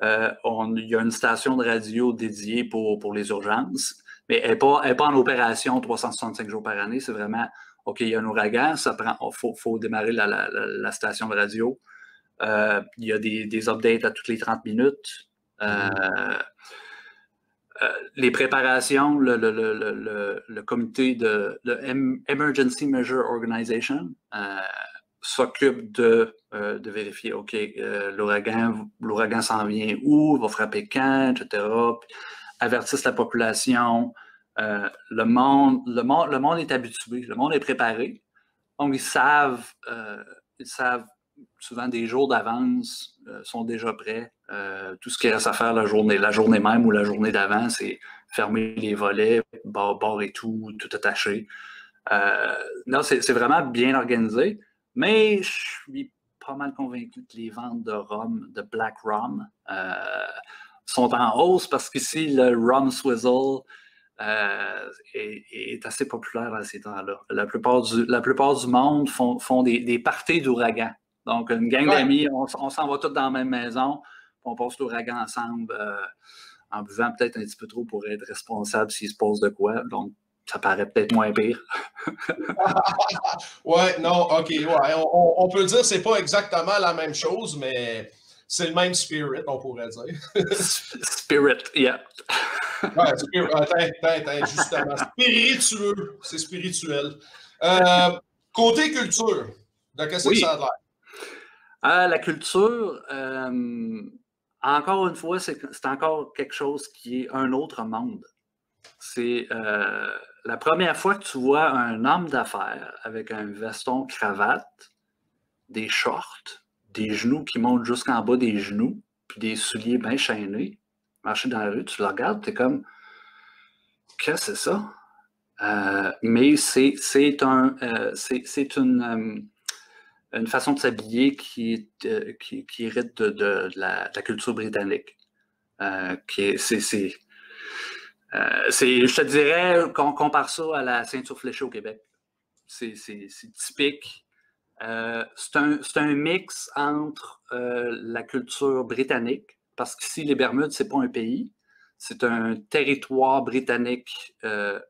Il y a une station de radio dédiée pour les urgences, mais elle n'est pas en opération 365 jours par année. C'est vraiment, OK, il y a un ouragan, faut démarrer la station de radio. Il y a des updates à toutes les 30 minutes. Les préparations, le comité de Emergency Measure Organization s'occupe de vérifier, OK, l'ouragan s'en vient où, va frapper quand, etc. Puis, avertissent la population. Le monde est habitué, le monde est préparé. Donc, ils savent souvent des jours d'avance, sont déjà prêts. Tout ce qui reste à faire la journée même ou la journée d'avant, c'est fermer les volets, barre et tout attaché. Non, c'est vraiment bien organisé, mais je suis pas mal convaincu que les ventes de rhum, de Black Rum, sont en hausse parce qu'ici, le Rum Swizzle est assez populaire à ces temps-là. La plupart du monde font des parties d'ouragan. Donc, une gang d'amis, on s'en va tous dans la même maison, on passe l'ouragan ensemble en buvant peut-être un petit peu trop pour être responsable s'il se passe de quoi. Donc, ça paraît peut-être moins pire. Ouais, non, OK, ouais. On peut dire que c'est pas exactement la même chose, mais c'est le même spirit, on pourrait dire. Spirit, yeah. Ouais, justement. Spiritueux, c'est spirituel. Côté culture, de qu'est-ce que ça a l'air? La culture, encore une fois, c'est encore quelque chose qui est un autre monde. C'est la première fois que tu vois un homme d'affaires avec un veston cravate, des shorts, des genoux qui montent jusqu'en bas des genoux, puis des souliers bien chaînés, marcher dans la rue, tu le regardes, tu es comme, qu'est-ce que c'est ça? Mais c'est une façon de s'habiller qui hérite de la culture britannique. Je te dirais qu'on compare ça à la ceinture fléchée au Québec. C'est typique. C'est un mix entre la culture britannique, parce qu'ici, les Bermudes, c'est pas un pays, c'est un territoire britannique. Le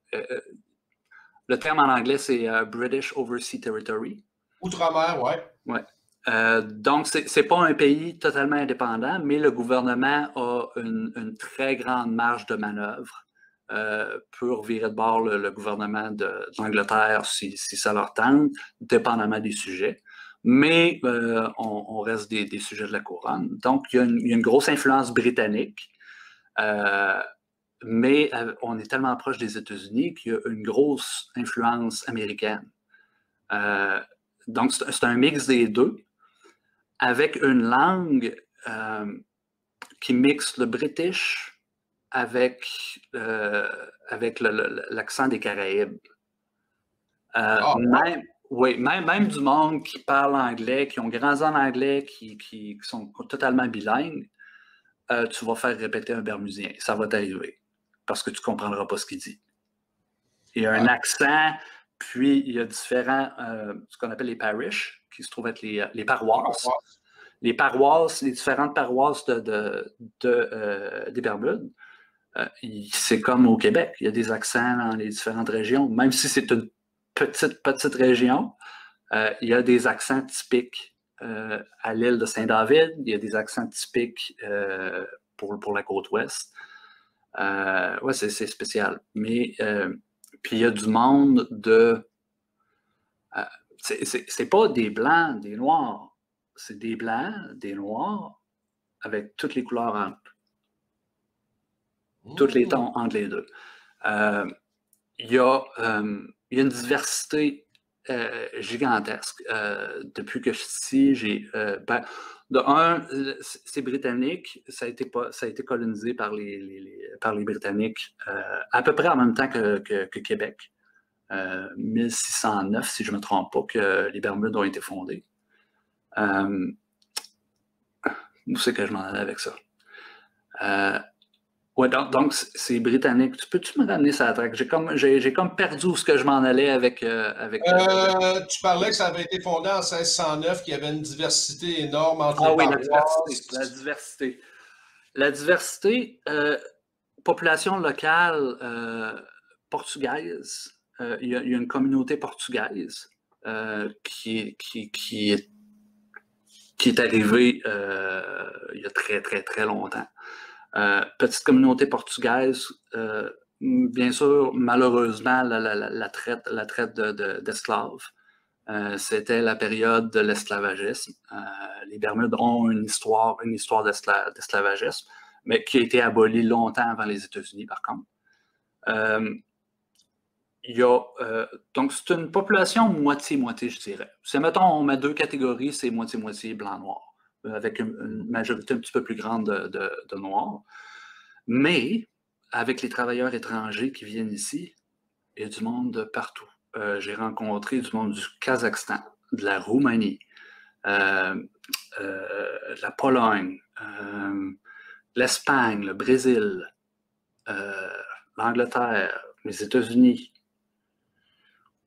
terme en anglais, c'est British Overseas Territory. Outre-mer, ouais. Ouais. Donc, c'est pas un pays totalement indépendant, mais le gouvernement a une très grande marge de manœuvre pour virer de bord le gouvernement d'Angleterre si ça leur tente, dépendamment des sujets. Mais on reste des sujets de la couronne. Donc, il y a une grosse influence britannique, mais on est tellement proche des États-Unis qu'il y a une grosse influence américaine. Donc, c'est un mix des deux, avec une langue qui mixe le british avec l'accent des Caraïbes. Même du monde qui parle anglais, qui ont grandi en anglais, qui sont totalement bilingues, tu vas faire répéter un bermudien. Ça va t'arriver, parce que tu ne comprendras pas ce qu'il dit. Il y a un accent, puis il y a différents, ce qu'on appelle les parishes, qui se trouvent être les paroisses. Les paroisses, les différentes paroisses des Bermudes, c'est comme au Québec. Il y a des accents dans les différentes régions. Même si c'est une petite région, il y a des accents typiques à l'île de Saint-David. Il y a des accents typiques pour la côte ouest. Ouais, c'est spécial. Mais puis il y a du monde de... c'est pas des blancs, des noirs. C'est des blancs, des noirs, avec toutes les couleurs entre. Tous les tons entre les deux. Il y a une diversité gigantesque. Depuis que je suis ici, c'est britannique. Ça a été colonisé par les Britanniques à peu près en même temps que Québec. 1609, si je ne me trompe pas, que les Bermudes ont été fondées. Où c'est que je m'en allais avec ça? Ouais, donc c'est britannique. Peux-tu me ramener ça à la traque? J'ai comme perdu où ce que je m'en allais avec. Tu parlais que ça avait été fondé en 1609, qu'il y avait une diversité énorme entre les diversité. La diversité, population locale portugaise. Il y a une communauté portugaise qui est arrivée il y a très, très, très longtemps. Petite communauté portugaise, bien sûr, malheureusement, la traite d'esclaves. C'était la période de l'esclavagisme. Les Bermudes ont une histoire d'esclavagisme, mais qui a été abolie longtemps avant les États-Unis, par contre. Donc, c'est une population moitié-moitié, je dirais. Mettons, on met deux catégories, c'est moitié-moitié blanc-noir, avec une majorité un petit peu plus grande de noirs. Mais, avec les travailleurs étrangers qui viennent ici, il y a du monde de partout. J'ai rencontré du monde du Kazakhstan, de la Roumanie, de la Pologne, l'Espagne, le Brésil, l'Angleterre, les États-Unis,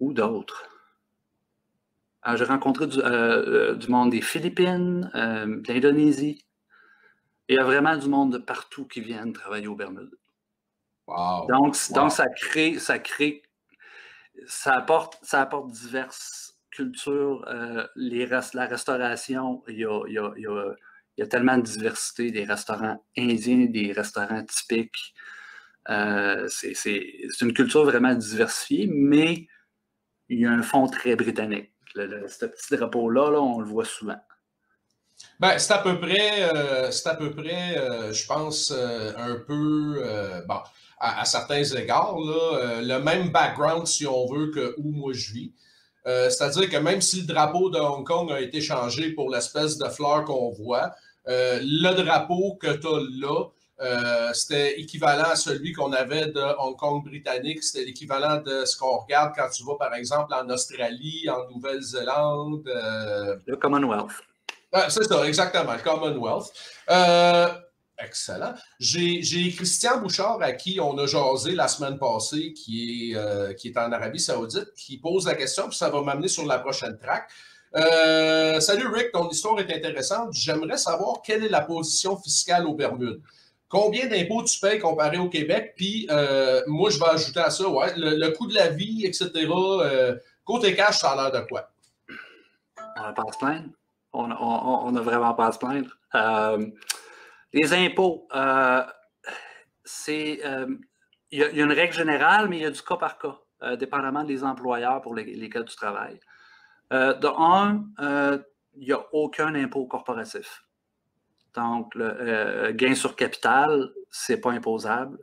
ou d'autres. J'ai rencontré du monde des Philippines, de l'Indonésie. Il y a vraiment du monde de partout qui viennent travailler aux Bermudes. Wow. Donc ça apporte diverses cultures. La restauration, il y a tellement de diversité, des restaurants indiens, des restaurants typiques. C'est une culture vraiment diversifiée, mais il y a un fond très britannique. Ce petit drapeau-là, on le voit souvent. Ben, c'est à peu près, je pense, un peu, bon, à certains égards, là, le même background, si on veut, que où moi je vis. C'est-à-dire que même si le drapeau de Hong Kong a été changé pour l'espèce de fleur qu'on voit, le drapeau que tu as là, c'était équivalent à celui qu'on avait de Hong Kong britannique. C'était l'équivalent de ce qu'on regarde quand tu vas, par exemple, en Australie, en Nouvelle-Zélande. Le Commonwealth. C'est ça, exactement, le Commonwealth. Excellent. J'ai Christian Bouchard, à qui on a jasé la semaine passée, qui est en Arabie Saoudite, qui pose la question, puis ça va m'amener sur la prochaine track. Salut Rick, ton histoire est intéressante. J'aimerais savoir quelle est la position fiscale aux Bermudes. Combien d'impôts tu payes comparé au Québec? Puis, moi, je vais ajouter à ça, ouais, le coût de la vie, etc. Côté cash, ça a l'air de quoi? On va pas se plaindre. On n'a vraiment pas à se plaindre. Les impôts, il y a une règle générale, mais il y a du cas par cas, dépendamment des employeurs pour lesquels tu travailles. Il n'y a aucun impôt corporatif. Donc, le gain sur capital, ce n'est pas imposable.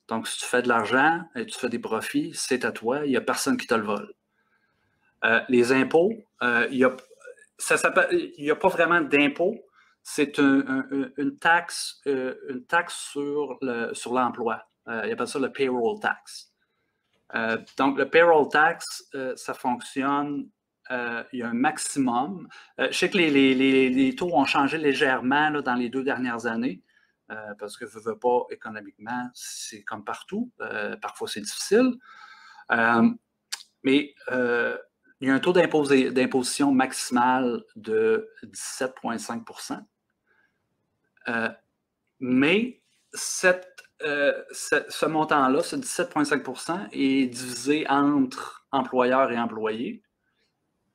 Donc, si tu fais de l'argent et tu fais des profits, c'est à toi. Il n'y a personne qui te le vole. Les impôts, il n'y a pas vraiment d'impôt. C'est une taxe sur l'emploi. Ils appellent ça le payroll tax. Donc, le payroll tax, ça fonctionne. Il y a un maximum. Je sais que les taux ont changé légèrement là, dans les 2 dernières années, parce que je ne veux pas économiquement, c'est comme partout. Parfois, c'est difficile. Mais il y a un taux d'imposition maximal de 17,5 %. Mais ce montant-là, ce 17,5 % est divisé entre employeurs et employés.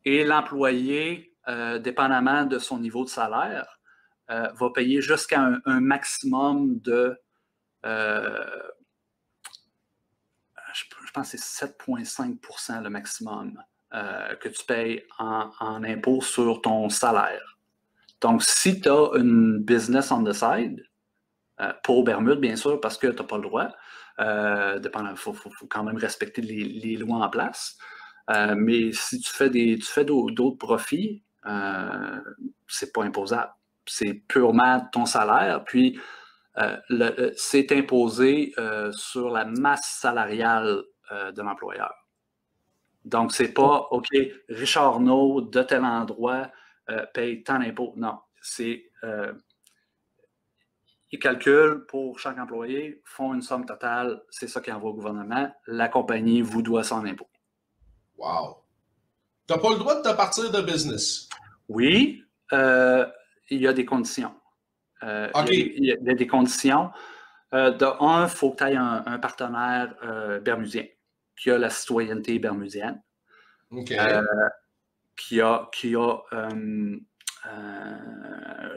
Et l'employé, dépendamment de son niveau de salaire, va payer jusqu'à un maximum de, je pense que c'est 7,5 % le maximum que tu payes en impôt sur ton salaire. Donc, si tu as une business on the side, pas aux Bermudes, bien sûr, parce que tu n'as pas le droit, il faut quand même respecter les lois en place. Mais si tu fais d'autres profits, c'est pas imposable. C'est purement ton salaire, puis c'est imposé sur la masse salariale de l'employeur. Donc, c'est pas, OK, Richard Arnaud, de tel endroit, paye tant d'impôts. Non, c'est... ils calculent pour chaque employé, font une somme totale, c'est ça qu'ils envoient au gouvernement. La compagnie vous doit son impôt. Wow. Tu n'as pas le droit de te partir de business? Oui, il y a des conditions. OK. Il y a des conditions. Il faut que tu aies un partenaire bermudien qui a la citoyenneté bermudienne. OK. Qui a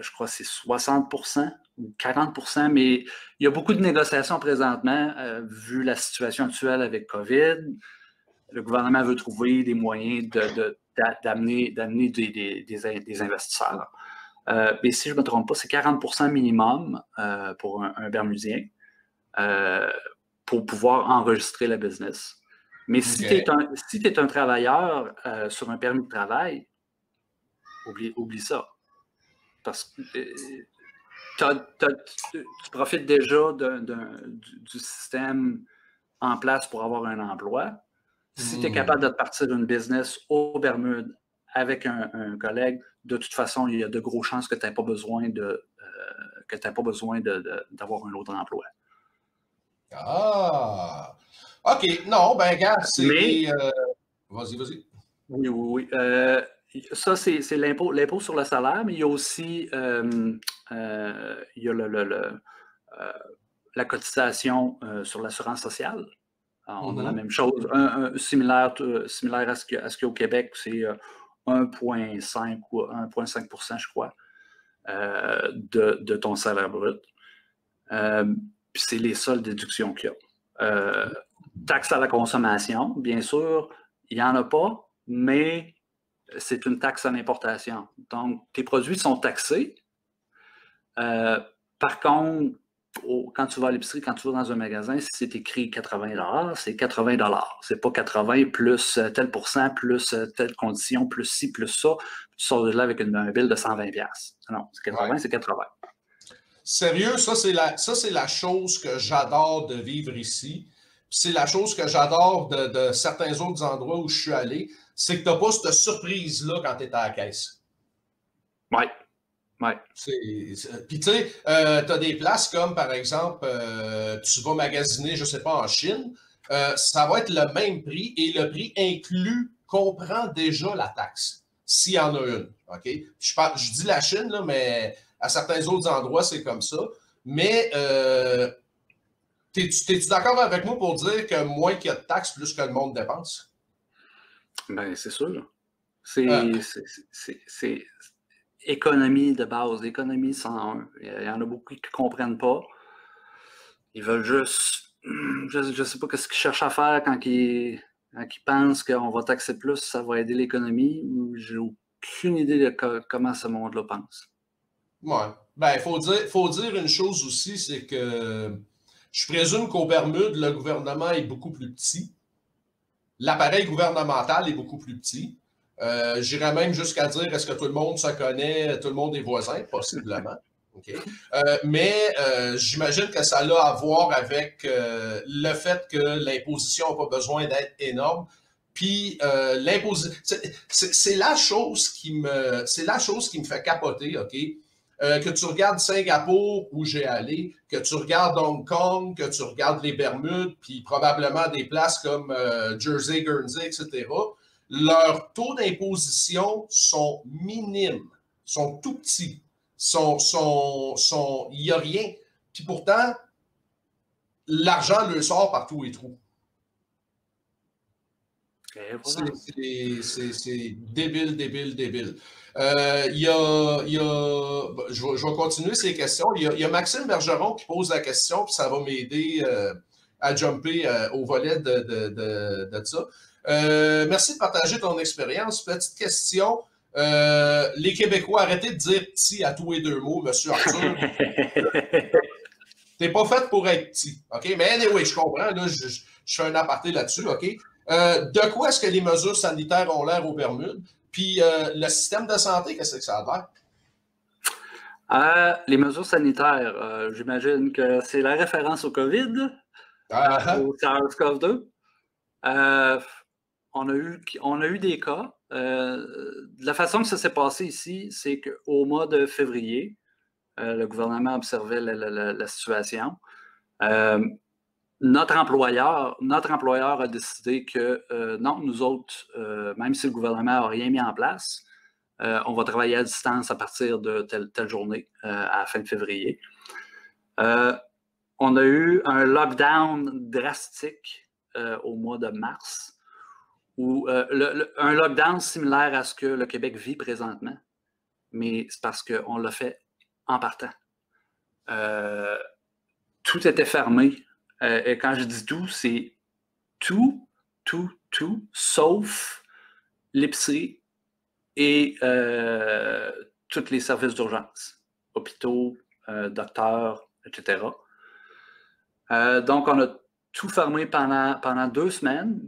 je crois que c'est 60 % ou 40 % mais il y a beaucoup de négociations présentement, vu la situation actuelle avec COVID. Le gouvernement veut trouver des moyens d'amener des investisseurs. Mais si je ne me trompe pas, c'est 40 % minimum pour un Bermudien pour pouvoir enregistrer la business. Mais si tu es un travailleur sur un permis de travail, oublie ça. Parce que tu profites déjà du système en place pour avoir un emploi. Si tu es capable de te partir d'une business aux Bermudes avec un collègue, de toute façon, il y a de grosses chances que tu n'aies pas besoin d'avoir un autre emploi. Ah! OK. Non, ben regarde, c'est... Vas-y. Oui. Ça, c'est l'impôt sur le salaire, mais il y a aussi la cotisation sur l'assurance sociale. Alors, on a la même chose, similaire à ce qu'il y a au Québec, c'est 1,5 ou 1,5 % je crois, de ton salaire brut. Puis c'est les seules déductions qu'il y a. Taxe à la consommation, bien sûr, il n'y en a pas, mais c'est une taxe à l'importation. Donc, tes produits sont taxés. Par contre, quand tu vas à l'épicerie, quand tu vas dans un magasin, si c'est écrit 80 $, c'est 80 $. C'est pas 80 plus tel pourcent, plus telle condition, plus ci, plus ça. Tu sors de là avec un bill de 120 $. Non, c'est 80, c'est 80. Sérieux, ça, c'est la chose que j'adore de vivre ici. C'est la chose que j'adore de certains autres endroits où je suis allé. C'est que tu n'as pas cette surprise-là quand tu es à la caisse. Oui. Puis tu sais, tu as des places comme, par exemple, tu vas magasiner, je ne sais pas, en Chine, ça va être le même prix et le prix comprend déjà la taxe, s'il y en a une. OK? Je dis la Chine, là, mais à certains autres endroits, c'est comme ça. Mais t'es-tu d'accord avec moi pour dire que moins qu'il y a de taxes, plus que le monde dépense? Bien, c'est sûr. économie de base, l'économie 101. Il y en a beaucoup qui ne comprennent pas. Ils veulent juste... Je ne sais pas ce qu'ils cherchent à faire quand ils pensent qu'on va taxer plus, ça va aider l'économie. J'ai aucune idée de comment ce monde-là pense. Ouais. Ben, faut dire une chose aussi, c'est que je présume qu'au Bermudes, le gouvernement est beaucoup plus petit. L'appareil gouvernemental est beaucoup plus petit. J'irais même jusqu'à dire, est-ce que tout le monde se connaît, tout le monde est voisin? Possiblement. Okay. Mais j'imagine que ça a à voir avec le fait que l'imposition n'a pas besoin d'être énorme. Puis l'imposition, c'est la chose qui me fait capoter, OK? Que tu regardes Singapour, où j'ai allé, que tu regardes Hong Kong, que tu regardes les Bermudes, puis probablement des places comme Jersey, Guernsey, etc., leurs taux d'imposition sont minimes, sont tout petits, il n'y a rien. Puis pourtant, l'argent le sort par tous les trous. C'est débile. Je vais continuer ces questions. Il y a Maxime Bergeron qui pose la question, puis ça va m'aider à jumper au volet de ça. Merci de partager ton expérience. Petite question. Les Québécois, arrêtez de dire petit à tous les deux mots, monsieur Arthur. T'es pas fait pour être petit. OK? Mais anyway, je comprends. Là, je fais un aparté là-dessus. OK? De quoi est-ce que les mesures sanitaires ont l'air aux Bermudes? Puis le système de santé, qu'est-ce que ça a l'air? Les mesures sanitaires, j'imagine que c'est la référence au COVID, au SARS-CoV-2. On a eu des cas. La façon que ça s'est passé ici, c'est qu'au mois de février, le gouvernement observait la situation. Notre employeur a décidé que non, nous autres, même si le gouvernement n'a rien mis en place, on va travailler à distance à partir de telle journée à la fin de février. On a eu un lockdown drastique au mois de mars, un lockdown similaire à ce que le Québec vit présentement, mais c'est parce qu'on l'a fait en partant. Tout était fermé. Et quand je dis tout, c'est tout, sauf l'épicerie et tous les services d'urgence, hôpitaux, docteurs, etc. Donc, on a tout fermé pendant 2 semaines.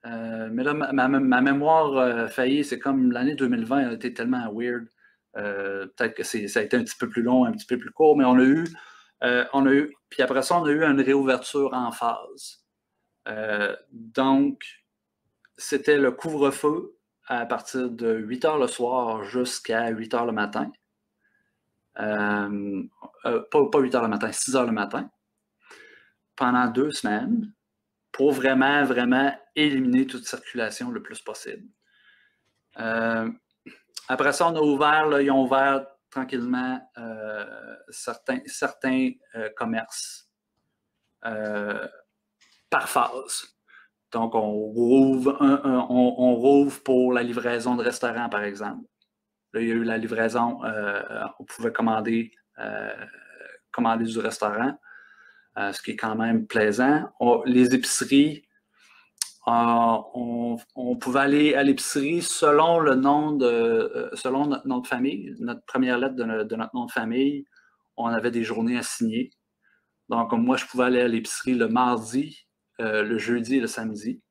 Mais là, ma mémoire faillit, c'est comme l'année 2020 a été tellement weird. Peut-être que ça a été un petit peu plus long, un petit peu plus court, mais on a eu, puis après ça, on a eu une réouverture en phase. Donc, c'était le couvre-feu à partir de 8 h le soir jusqu'à 8 h le matin. Pas 8 h le matin, 6 h le matin. Pendant 2 semaines, pour vraiment, vraiment éliminer toute circulation le plus possible. Après ça, on a ouvert, là, ils ont ouvert tranquillement certains commerces par phase. Donc, on rouvre pour la livraison de restaurants, par exemple. Là, il y a eu la livraison, on pouvait commander du restaurant, ce qui est quand même plaisant. Les épiceries, on pouvait aller à l'épicerie selon le nom selon notre nom de famille, notre première lettre de notre nom de famille. On avait des journées assignées. Donc, moi, je pouvais aller à l'épicerie le mardi, le jeudi et le samedi.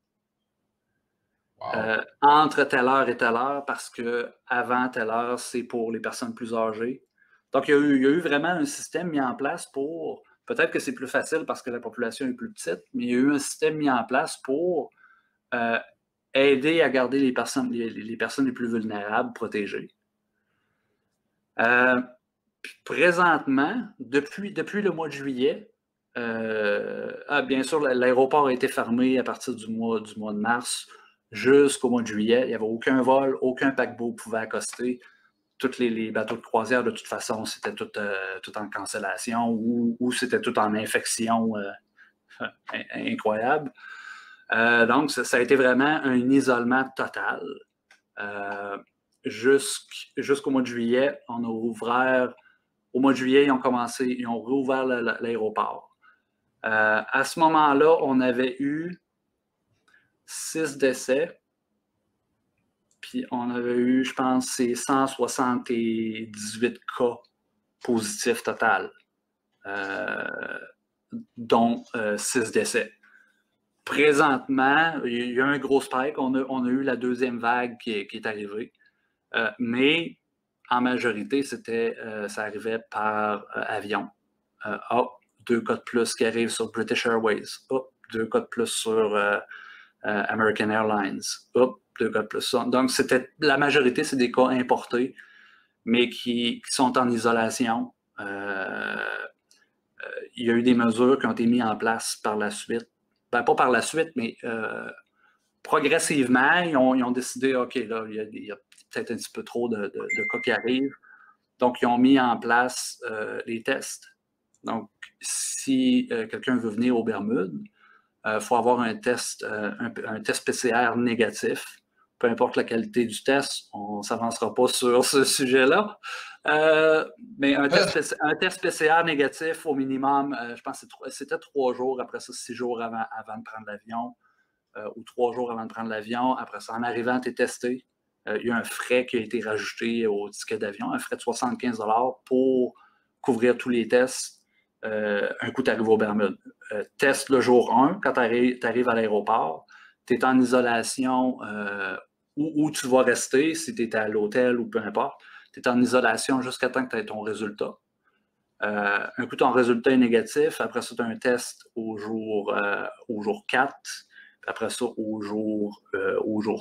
Wow. Entre telle heure et telle heure, parce que avant telle heure, c'est pour les personnes plus âgées. Donc, il y a eu vraiment un système mis en place pour... Peut-être que c'est plus facile parce que la population est plus petite, mais il y a eu un système mis en place pour aider à garder les personnes les plus vulnérables protégées. Présentement, depuis le mois de juillet, bien sûr, l'aéroport a été fermé à partir du mois de mars jusqu'au mois de juillet. Il n'y avait aucun vol, aucun paquebot pouvait accoster. Tous les bateaux de croisière, de toute façon, c'était tout en cancellation ou c'était tout en infection incroyable. Donc, ça a été vraiment un isolement total. jusqu'au mois de juillet, on a ouvert. Au mois de juillet, ils ont rouvert l'aéroport. À ce moment-là, on avait eu 6 décès. Puis on avait eu, je pense, 178 cas positifs total, dont 6 décès. Présentement, il y a un gros spike. On a eu la deuxième vague qui est arrivée. Mais en majorité, ça arrivait par avion. 2 cas de plus qui arrivent sur British Airways. 2 cas de plus sur American Airlines. 2 cas de plus. Donc, la majorité, c'est des cas importés, mais qui sont en isolation. Il y a eu des mesures qui ont été mises en place par la suite. Ben, pas par la suite, mais progressivement, ils ont décidé, OK, là, il y a peut-être un petit peu trop de cas qui arrivent. Donc, ils ont mis en place les tests. Donc, si quelqu'un veut venir aux Bermudes, il faut avoir un test PCR négatif. Peu importe la qualité du test, on ne s'avancera pas sur ce sujet-là. Mais un test PCR négatif au minimum, je pense que c'était 3 jours, après ça 6 jours avant de prendre l'avion, ou 3 jours avant de prendre l'avion. Après ça, en arrivant, tu es testé. Il y a un frais qui a été rajouté au ticket d'avion, un frais de 75 $ pour couvrir tous les tests. Un coup, tu arrives aux Bermudes. Test le jour 1, quand tu arrives à l'aéroport, tu es en isolation où tu vas rester, si tu es à l'hôtel ou peu importe. Tu es en isolation jusqu'à temps que tu aies ton résultat. Un coup, ton résultat est négatif. Après ça, tu as un test au jour 4. Après ça, au jour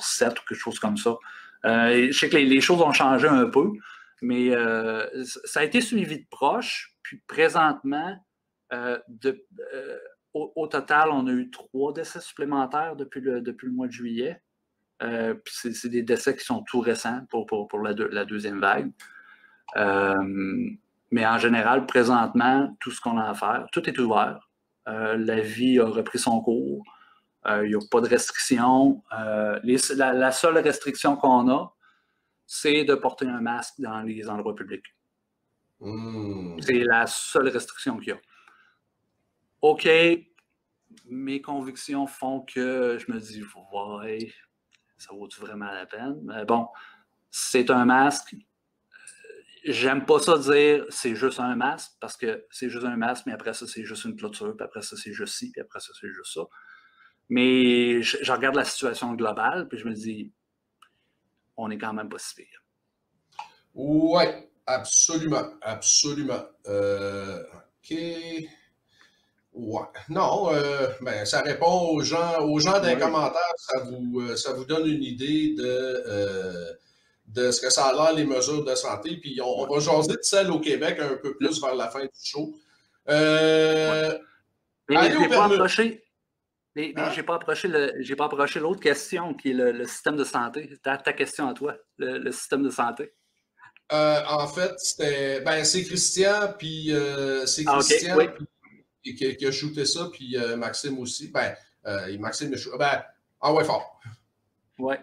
7 ou quelque chose comme ça. Je sais que les choses ont changé un peu, mais ça a été suivi de proche. Puis présentement, au total, on a eu 3 décès supplémentaires depuis le mois de juillet. Puis c'est des décès qui sont tout récents pour la deuxième vague. Mais en général, présentement, tout ce qu'on a à faire, tout est ouvert. La vie a repris son cours. Il n'y a pas de restrictions. La seule restriction qu'on a, c'est de porter un masque dans les endroits publics. C'est la seule restriction qu'il y a. OK, mes convictions font que je me dis, ouais, ça vaut-tu vraiment la peine? Mais bon, c'est un masque. J'aime pas ça dire c'est juste un masque, parce que c'est juste un masque, mais après ça, c'est juste une clôture, puis après ça, c'est juste ci, puis après ça, c'est juste ça. Mais je regarde la situation globale, puis je me dis, on est quand même pas si pire. Oui, absolument, absolument. OK. Ouais. Non, ben, ça répond aux gens dans les commentaires. Ça vous donne une idée de ce que ça a l'air, les mesures de santé. Puis on va jaser de celle au Québec un peu plus vers la fin du show. Mais j'ai pas approché. J'ai pas approché l'autre question qui est le système de santé. Ta question à toi, le système de santé. En fait, c'est Christian, puis c'est Christian qui a shooté ça, puis Maxime aussi. Maxime ouais, fort. Oui.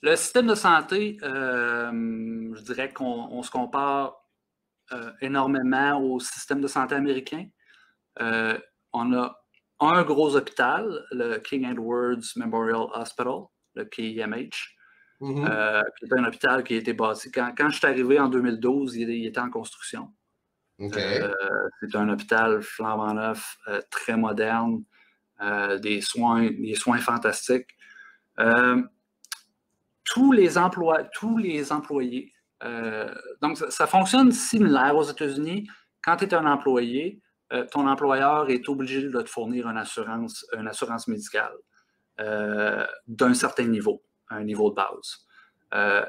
Le système de santé, je dirais qu'on se compare énormément au système de santé américain. On a un gros hôpital, le King Edwards Memorial Hospital, le KEMH, qui est un hôpital qui a été bâti. Quand je suis arrivé en 2012, il était en construction. Okay. C'est un hôpital flambant neuf, très moderne, des soins fantastiques. Tous les employés. Donc, ça fonctionne similaire aux États-Unis. Quand tu es un employé, ton employeur est obligé de te fournir une assurance médicale d'un certain niveau, un niveau de base.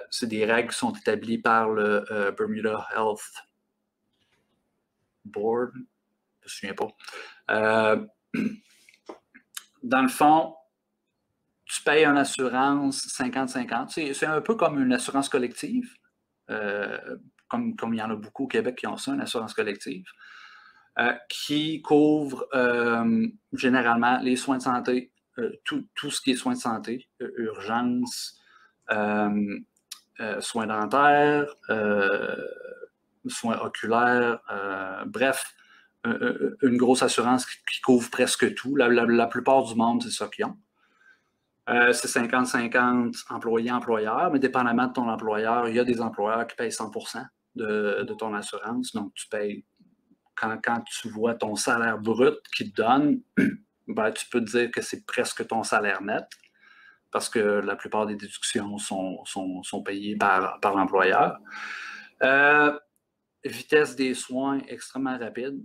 C'est des règles qui sont établies par le Bermuda Health Board. Je ne me souviens pas. Dans le fond, tu payes une assurance 50-50. C'est un peu comme une assurance collective, comme il y en a beaucoup au Québec qui ont ça, une assurance collective, qui couvre généralement les soins de santé, tout ce qui est soins de santé, urgence, soins dentaires, soins oculaires, bref, une grosse assurance qui couvre presque tout. La plupart du monde, c'est ça qu'ils ont. C'est 50-50 employé-employeur, mais dépendamment de ton employeur, il y a des employeurs qui payent 100% de ton assurance. Donc, tu payes, quand tu vois ton salaire brut qu'ils te donnent, ben, tu peux te dire que c'est presque ton salaire net, parce que la plupart des déductions sont payées par l'employeur. Vitesse des soins extrêmement rapide.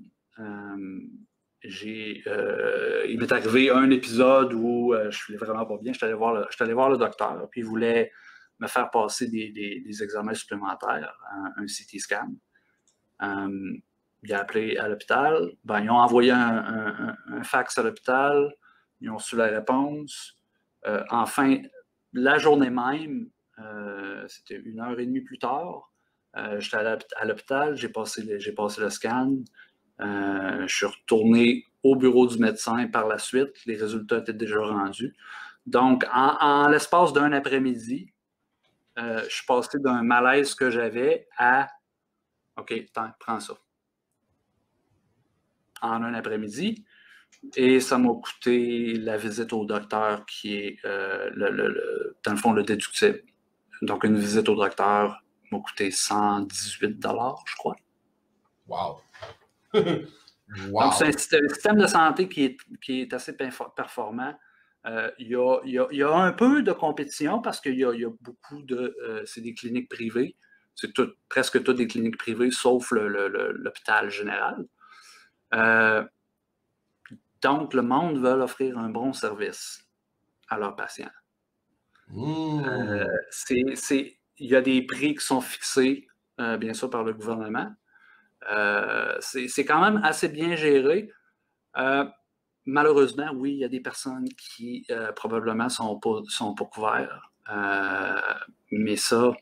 Il m'est arrivé un épisode où je ne filais vraiment pas bien. Je suis allé voir le docteur, puis il voulait me faire passer des examens supplémentaires, un CT scan. Il a appelé à l'hôpital. Ben, ils ont envoyé un fax à l'hôpital. Ils ont reçu la réponse. Enfin, la journée même, c'était 1h30 plus tard, j'étais à l'hôpital, j'ai passé le scan. Je suis retourné au bureau du médecin par la suite. Les résultats étaient déjà rendus. Donc, en l'espace d'un après-midi, je suis passé d'un malaise que j'avais à « OK, prends ça ». En un après-midi. Et ça m'a coûté la visite au docteur qui est, dans le fond, le déductible. Donc, une visite au docteur m'a coûté 118 $, je crois. Wow! Wow. Donc, c'est un système de santé qui est assez performant. Il y a un peu de compétition parce qu'il y a beaucoup c'est des cliniques privées. C'est presque toutes des cliniques privées, sauf l'hôpital général. Donc, le monde veut offrir un bon service à leurs patients. Il y a des prix qui sont fixés, bien sûr, par le gouvernement. C'est quand même assez bien géré. Malheureusement, oui, il y a des personnes qui probablement sont pas couvertes. Mais ça,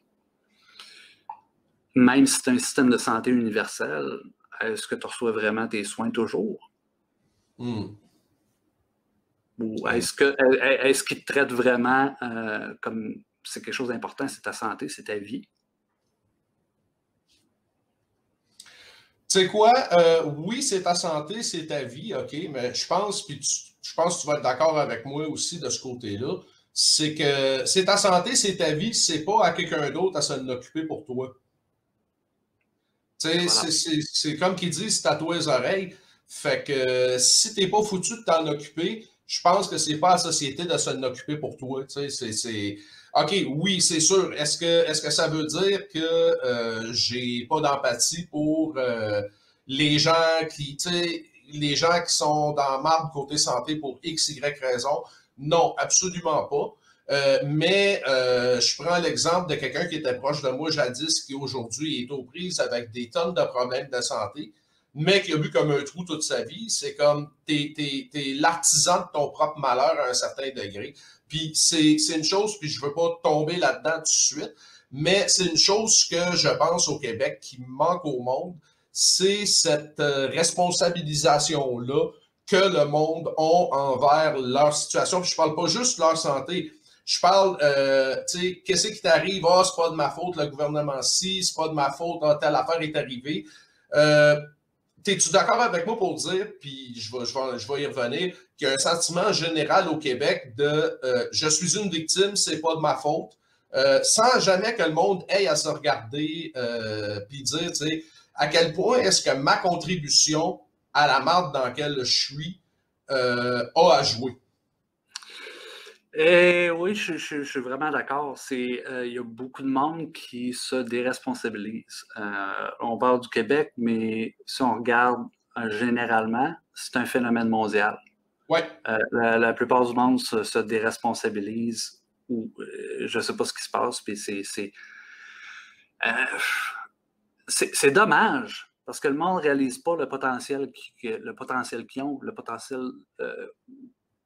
même si c'est un système de santé universel, est-ce que tu reçois vraiment tes soins toujours? Ou est-ce qu'ils te traitent vraiment comme c'est quelque chose d'important, c'est ta santé, c'est ta vie? Tu sais quoi? Oui, c'est ta santé, c'est ta vie, OK, mais je pense que tu vas être d'accord avec moi aussi de ce côté-là, c'est que c'est ta santé, c'est ta vie, c'est pas à quelqu'un d'autre à s'en occuper pour toi. Tu sais, voilà. C'est comme qu'ils disent, c'est à toi les oreilles. Fait que si t'es pas foutu de t'en occuper, je pense que c'est pas à la société de s'en occuper pour toi. Tu sais, OK, oui, c'est sûr. Est-ce que ça veut dire que j'ai pas d'empathie pour les gens qui sont dans marbre côté santé pour X, Y raison? Non, absolument pas. Mais je prends l'exemple de quelqu'un qui était proche de moi jadis, qui aujourd'hui est aux prises avec des tonnes de problèmes de santé, mais qui a vu comme un trou toute sa vie. C'est comme t'es l'artisan de ton propre malheur à un certain degré. Puis c'est une chose, puis je veux pas tomber là-dedans tout de suite, mais c'est une chose que je pense au Québec qui manque au monde, c'est cette responsabilisation-là que le monde a envers leur situation. Puis je parle pas juste de leur santé. Je parle, tu sais, qu'est-ce qui t'arrive? Ah, c'est pas de ma faute, le gouvernement-ci, c'est pas de ma faute, ah, telle affaire est arrivée. T'es-tu d'accord avec moi pour dire, puis je vais y revenir, qu'il y a un sentiment général au Québec de je suis une victime, c'est pas de ma faute, sans jamais que le monde ait à se regarder puis dire, tu sais, à quel point est-ce que ma contribution à la marde dans laquelle je suis a à jouer? Oui, je suis vraiment d'accord. Il y a beaucoup de monde qui se déresponsabilise. On parle du Québec, mais si on regarde généralement, c'est un phénomène mondial. Ouais. La plupart du monde se déresponsabilise ou je ne sais pas ce qui se passe, puis c'est dommage parce que le monde ne réalise pas le potentiel qu'ils ont, le potentiel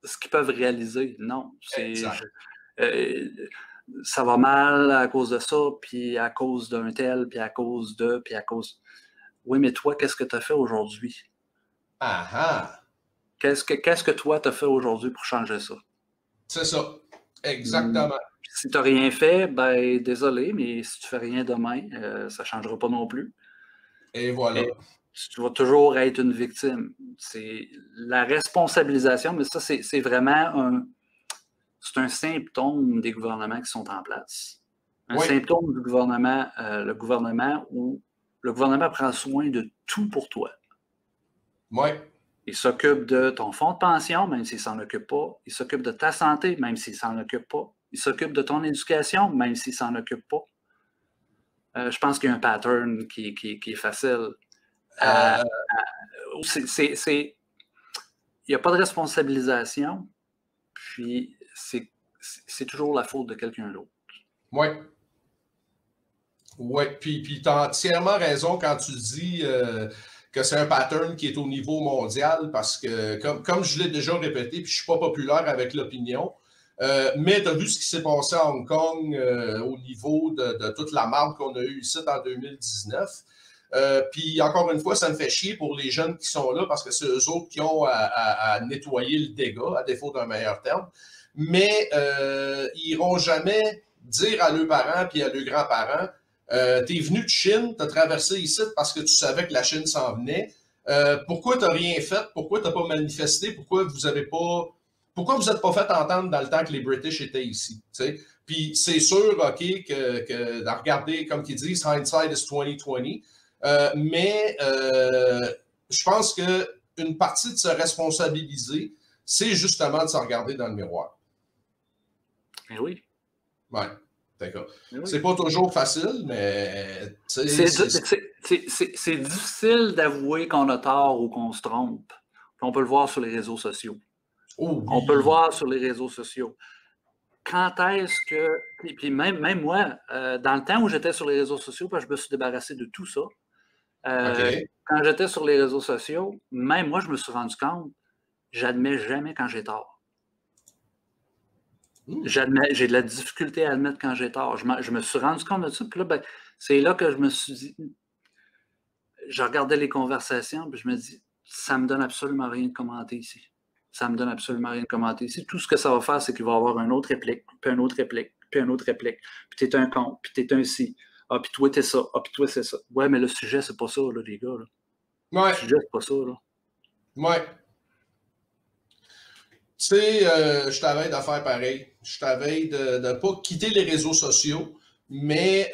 ce qu'ils peuvent réaliser. Non. Ça va mal à cause de ça, puis à cause d'un tel, puis à cause de, puis à cause... Oui, mais toi, qu'est-ce que tu as fait aujourd'hui? Qu'est-ce que toi, tu as fait aujourd'hui pour changer ça? C'est ça. Exactement. Si tu n'as rien fait, ben désolé, mais si tu fais rien demain, ça ne changera pas non plus. Et voilà. Et tu vas toujours être une victime. C'est la responsabilisation, mais ça, c'est vraiment un symptôme des gouvernements qui sont en place. Un symptôme du gouvernement, le gouvernement où le gouvernement prend soin de tout pour toi. Oui. Il s'occupe de ton fonds de pension, même s'il ne s'en occupe pas. Il s'occupe de ta santé, même s'il ne s'en occupe pas. Il s'occupe de ton éducation, même s'il ne s'en occupe pas. Je pense qu'il y a un pattern qui est facile. Il n'y a pas de responsabilisation, puis c'est toujours la faute de quelqu'un d'autre. Oui. Oui, puis tu as entièrement raison quand tu dis que c'est un pattern qui est au niveau mondial, parce que, comme je l'ai déjà répété, puis je ne suis pas populaire avec l'opinion, mais tu as vu ce qui s'est passé à Hong Kong au niveau de toute la marque qu'on a eue ici en 2019. Puis encore une fois, ça me fait chier pour les jeunes qui sont là, parce que c'est eux autres qui ont à nettoyer le dégât, à défaut d'un meilleur terme. Mais ils n'iront jamais dire à leurs parents puis à leurs grands-parents, t'es venu de Chine, t'as traversé ici parce que tu savais que la Chine s'en venait. Pourquoi t'as rien fait? Pourquoi t'as pas manifesté? Pourquoi vous n'êtes pas fait entendre dans le temps que les British étaient ici? T'sais? Puis c'est sûr, OK, que de regarder, comme qu'ils disent, hindsight is 2020. Mais je pense qu'une partie de se responsabiliser, c'est justement de se regarder dans le miroir. Eh oui. Ouais, d'accord. Eh oui. C'est pas toujours facile, mais... C'est difficile d'avouer qu'on a tort ou qu'on se trompe. On peut le voir sur les réseaux sociaux. Oh, oui. On peut le voir sur les réseaux sociaux. Quand est-ce que... Puis même moi, dans le temps où j'étais sur les réseaux sociaux, je me suis débarrassé de tout ça. Okay. Quand j'étais sur les réseaux sociaux, même moi, je me suis rendu compte, j'admets jamais quand j'ai tort. J'ai de la difficulté à admettre quand j'ai tort. Je me suis rendu compte de ça. Puis là, ben, c'est là que je me suis dit, je regardais les conversations, puis je me dis, ça me donne absolument rien de commenter ici. Ça me donne absolument rien de commenter ici. Tout ce que ça va faire, c'est qu'il va y avoir une autre réplique, puis une autre réplique, puis une autre réplique. Puis t'es un con, puis t'es un ci. Ah, puis toi, t'es ça. Ah, puis toi, c'est ça. Ouais, mais le sujet, c'est pas ça, là, les gars. Là. Ouais. Le sujet, c'est pas ça, là. Ouais. Tu sais, je t'avais de faire pareil. Je t'avais de ne pas quitter les réseaux sociaux, mais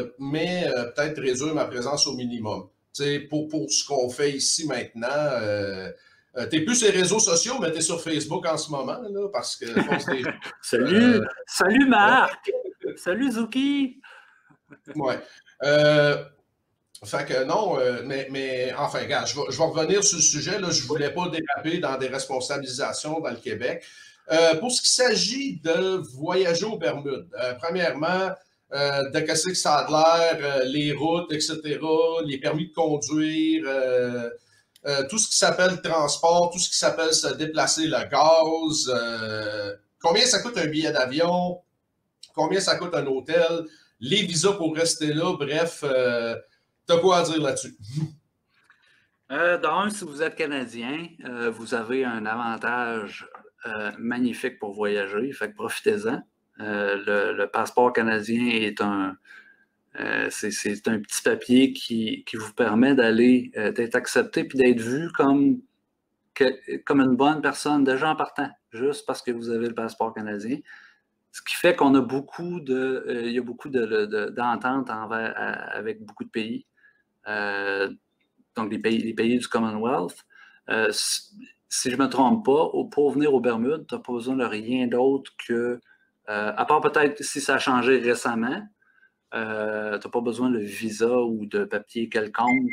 peut-être réduire ma présence au minimum. Tu sais, pour ce qu'on fait ici maintenant, tu n'es plus sur les réseaux sociaux, mais tu es sur Facebook en ce moment, là, parce que... Salut! Salut, Marc! Salut, Zuki! Ouais. Fait que non, mais enfin, regarde, je vais revenir sur le sujet. Là, je ne voulais pas déraper dans des responsabilisations dans le Québec. Pour ce qui s'agit de voyager aux Bermudes, premièrement, de qu'est-ce que ça a l'air, les routes, etc., les permis de conduire, tout ce qui s'appelle transport, tout ce qui s'appelle se déplacer, le gaz, combien ça coûte un billet d'avion, combien ça coûte un hôtel, les visas pour rester là, bref, t'as quoi à dire là-dessus? D'un, si vous êtes Canadien, vous avez un avantage magnifique pour voyager, fait que profitez-en. Le passeport canadien est c'est un petit papier qui vous permet d'être accepté puis d'être vu comme une bonne personne déjà en partant, juste parce que vous avez le passeport canadien. Ce qui fait qu'on a il y a beaucoup d'ententes avec beaucoup de pays. Donc les pays du Commonwealth. Si je ne me trompe pas, pour venir aux Bermudes, tu n'as pas besoin de rien d'autre que, à part peut-être si ça a changé récemment, tu n'as pas besoin de visa ou de papier quelconque.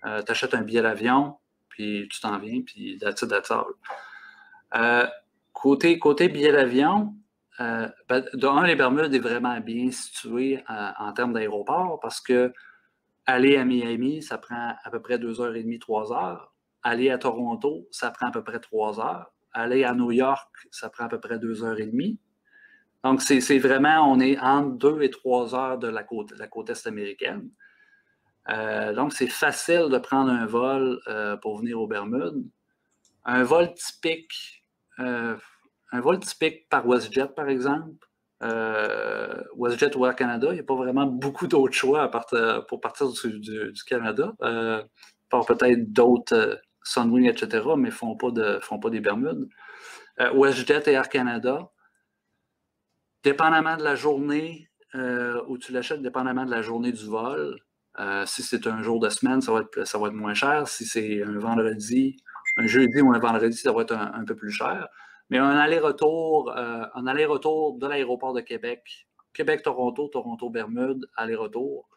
Tu achètes un billet d'avion, puis tu t'en viens, puis that's all. Côté billet d'avion, les Bermudes est vraiment bien situé en termes d'aéroport parce que aller à Miami, ça prend à peu près 2h30, 3 heures. Aller à Toronto, ça prend à peu près 3 heures. Aller à New York, ça prend à peu près 2h30. Donc, c'est vraiment, on est entre 2 et 3 heures de la côte est américaine. Donc, c'est facile de prendre un vol pour venir aux Bermudes. Un vol typique par WestJet, par exemple, WestJet ou Air Canada. Il n'y a pas vraiment beaucoup d'autres choix pour partir du Canada. Par peut-être d'autres Sunwing, etc., mais ne font pas des Bermudes. WestJet et Air Canada, dépendamment de la journée où tu l'achètes, dépendamment de la journée du vol, si c'est un jour de semaine, ça va être moins cher. Si c'est un vendredi, un jeudi ou un vendredi, ça va être un peu plus cher. Mais un aller-retour de l'aéroport de Québec, Québec-Toronto, Toronto-Bermude, aller-retour,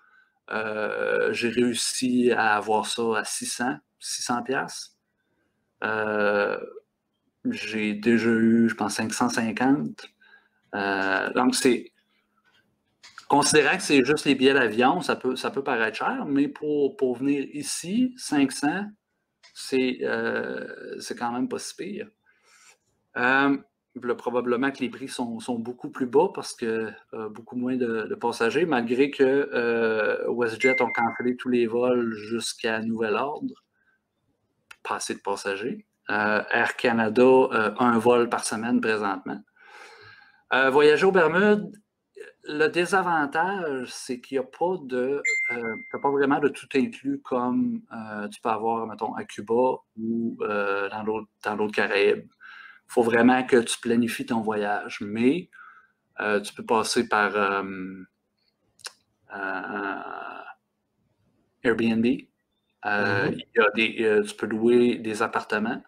j'ai réussi à avoir ça à 600 $. J'ai déjà eu, je pense, 550. Donc, considérant que c'est juste les billets d'avion, ça peut paraître cher, mais pour venir ici, 500, c'est quand même pas si pire. Probablement que les prix sont beaucoup plus bas parce que beaucoup moins de passagers, malgré que WestJet ont cancellé tous les vols jusqu'à nouvel ordre. Pas assez de passagers. Air Canada, un vol par semaine présentement. Voyager aux Bermudes, le désavantage, c'est qu'il n'y a pas vraiment de tout inclus comme tu peux avoir, mettons, à Cuba ou dans l'autre Caraïbe. Il faut vraiment que tu planifies ton voyage, mais tu peux passer par Airbnb. Tu peux louer des appartements.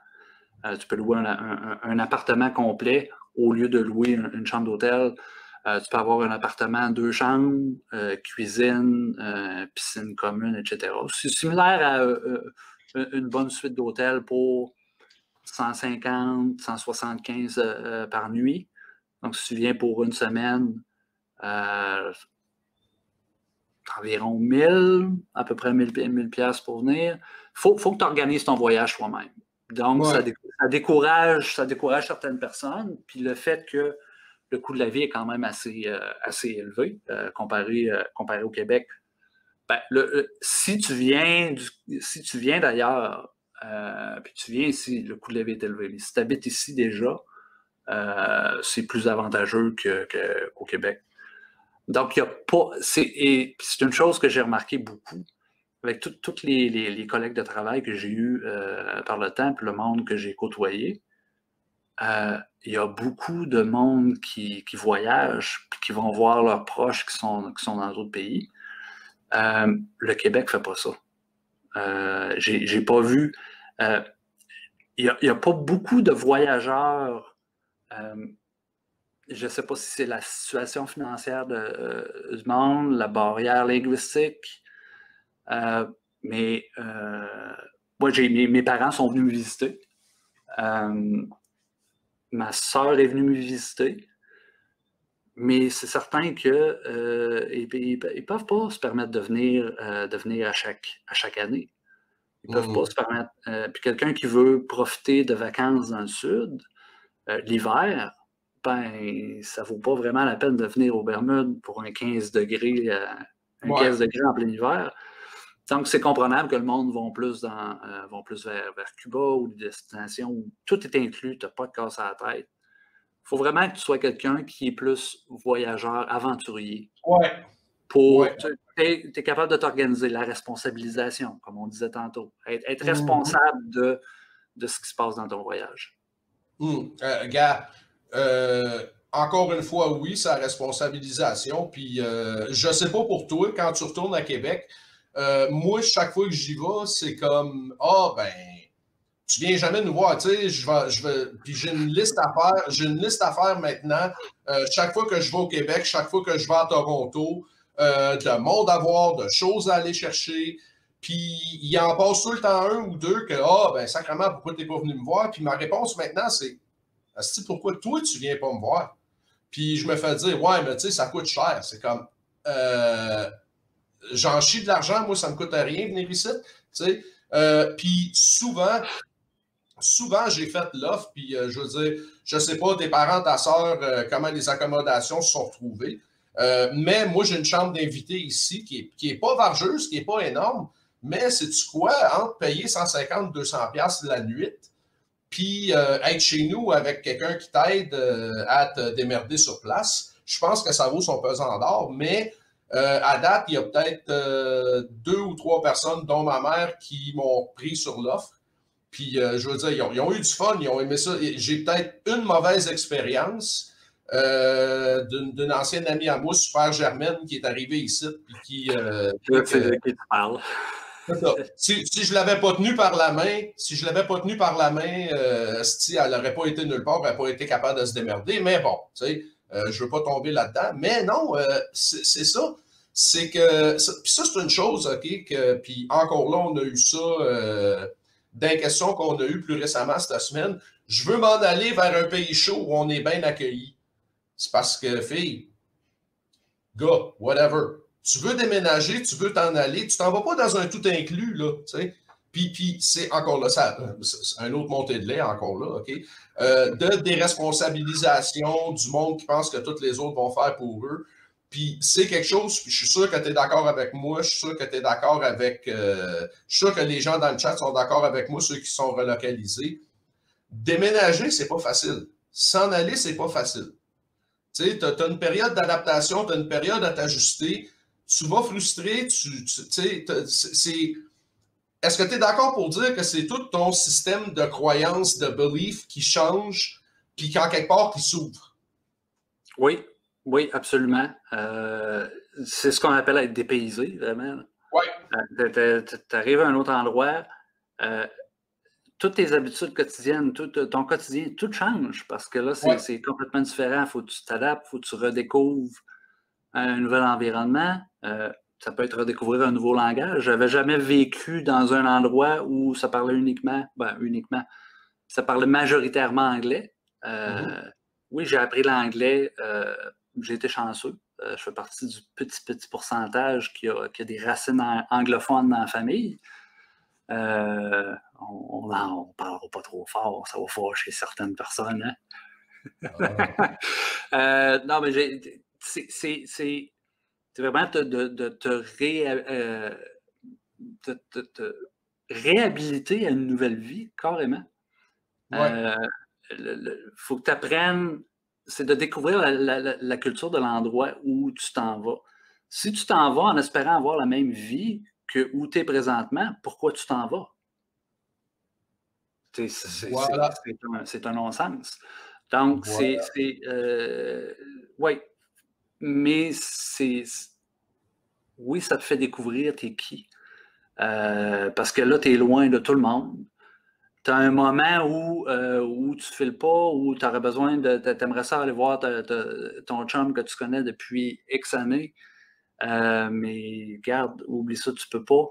Tu peux louer un appartement complet au lieu de louer une chambre d'hôtel. Tu peux avoir un appartement, 2 chambres, cuisine, piscine commune, etc. C'est similaire à une bonne suite d'hôtels pour 150, 175 par nuit. Donc, si tu viens pour une semaine, environ 1000, à peu près 1000 $ pour venir. Il faut que tu organises ton voyage toi-même. Donc, ça décourage certaines personnes. Puis le fait que le coût de la vie est quand même assez élevé comparé au Québec. Ben, si tu viens d'ailleurs, puis tu viens ici, le coût de la vie est élevé. Mais si tu habites ici déjà, c'est plus avantageux qu'au Québec. Donc, il n'y a pas. C'est une chose que j'ai remarqué beaucoup avec tous les collègues de travail que j'ai eus par le temps, puis le monde que j'ai côtoyé. Il y a beaucoup de monde qui voyagent puis qui vont voir leurs proches qui sont dans d'autres pays. Le Québec ne fait pas ça. J'ai pas vu. Il n'y a pas beaucoup de voyageurs. Je ne sais pas si c'est la situation financière du monde, la barrière linguistique, mais moi, mes parents sont venus me visiter. Ma sœur est venue me visiter, mais c'est certain qu'ils ne peuvent pas se permettre de venir à chaque année. Ils ne peuvent pas se permettre. Puis quelqu'un qui veut profiter de vacances dans le sud, l'hiver, ben, ça ne vaut pas vraiment la peine de venir aux Bermudes pour un 15 degrés, 15 degrés en plein hiver. Donc, c'est comprenable que le monde vont plus vers Cuba ou des destinations où tout est inclus, tu n'as pas de casse à la tête. Il faut vraiment que tu sois quelqu'un qui est plus voyageur, aventurier. Ouais. Tu es capable de t'organiser, la responsabilisation, comme on disait tantôt. Être responsable de ce qui se passe dans ton voyage. Gars, encore une fois, oui, c'est la responsabilisation. Puis, je ne sais pas pour toi, quand tu retournes à Québec, moi, chaque fois que j'y vais, c'est comme tu viens jamais nous voir, tu sais, je vais, puis j'ai une liste à faire maintenant. Chaque fois que je vais au Québec, chaque fois que je vais à Toronto, de monde à voir, de choses à aller chercher. Puis il en passe tout le temps un ou deux que sacrément, pourquoi tu n'es pas venu me voir? Puis ma réponse maintenant, c'est pourquoi toi tu viens pas me voir? Puis je me fais dire, ouais, mais tu sais, ça coûte cher. C'est comme j'en chie de l'argent, moi, ça me coûte rien venir ici. Tu sais. Puis souvent, j'ai fait l'offre, puis je veux dire, je sais pas, tes parents, ta soeur, comment les accommodations se sont retrouvées. Mais moi, j'ai une chambre d'invité ici qui est pas vargeuse, qui est pas énorme, mais sais-tu quoi? Entre payer 150-200$ la nuit, puis être chez nous avec quelqu'un qui t'aide à te démerder sur place, je pense que ça vaut son pesant d'or, mais à date, il y a peut-être 2 ou 3 personnes, dont ma mère, qui m'ont pris sur l'offre. Puis, je veux dire, ils ont eu du fun, ils ont aimé ça. J'ai peut-être une mauvaise expérience d'une ancienne amie à moi, super germaine, qui est arrivée ici. Puis qui te parle. Si je ne l'avais pas tenue par la main, elle n'aurait pas été nulle part, elle n'aurait pas été capable de se démerder. Mais bon, tu sais, je ne veux pas tomber là-dedans. Mais non, c'est ça. C'est que. Puis ça, c'est une chose, OK, puis encore là, on a eu ça des questions qu'on a eues plus récemment cette semaine. Je veux m'en aller vers un pays chaud où on est bien accueilli. C'est parce que, fille, gars, whatever. Tu veux déménager, tu veux t'en aller, tu t'en vas pas dans un tout inclus, là, tu sais. Puis c'est encore là, c'est un autre montée de lait, encore là, OK? De déresponsabilisation du monde qui pense que tous les autres vont faire pour eux. Puis c'est quelque chose, puis je suis sûr que tu es d'accord avec moi, je suis sûr que tu es d'accord avec... je suis sûr que les gens dans le chat sont d'accord avec moi, ceux qui sont relocalisés. Déménager, c'est pas facile. S'en aller, c'est pas facile. Tu sais, tu as une période d'adaptation, tu as une période à t'ajuster. Tu vas frustrer, est-ce que tu es d'accord pour dire que c'est tout ton système de croyances, de belief qui change, puis qu'en quelque part, qui s'ouvre? Oui, oui, absolument. C'est ce qu'on appelle être dépaysé, vraiment. Oui. Tu arrives à un autre endroit, toutes tes habitudes quotidiennes, tout ton quotidien, tout change, parce que là, c'est complètement différent. Il faut que tu t'adaptes, il faut que tu redécouvres un nouvel environnement. Ça peut être redécouvrir un nouveau langage. Je n'avais jamais vécu dans un endroit où ça parlait uniquement, ça parlait majoritairement anglais. Oui, j'ai appris l'anglais. J'ai été chanceux. Je fais partie du petit pourcentage qui a des racines anglophones dans la famille. On ne parlera pas trop fort, ça va fâcher certaines personnes. Hein? Non, mais c'est vraiment de te réhabiliter à une nouvelle vie, carrément. Faut que tu apprennes, c'est de découvrir la culture de l'endroit où tu t'en vas. Si tu t'en vas en espérant avoir la même vie que où tu es présentement, pourquoi tu t'en vas? C'est un non-sens. Donc, oui. Mais oui, ça te fait découvrir t'es qui. Parce que là, tu es loin de tout le monde. Tu as un moment où tu ne files pas, où tu aurais besoin t'aimerais ça aller voir ton chum que tu connais depuis X années. Mais regarde, oublie ça, tu peux pas.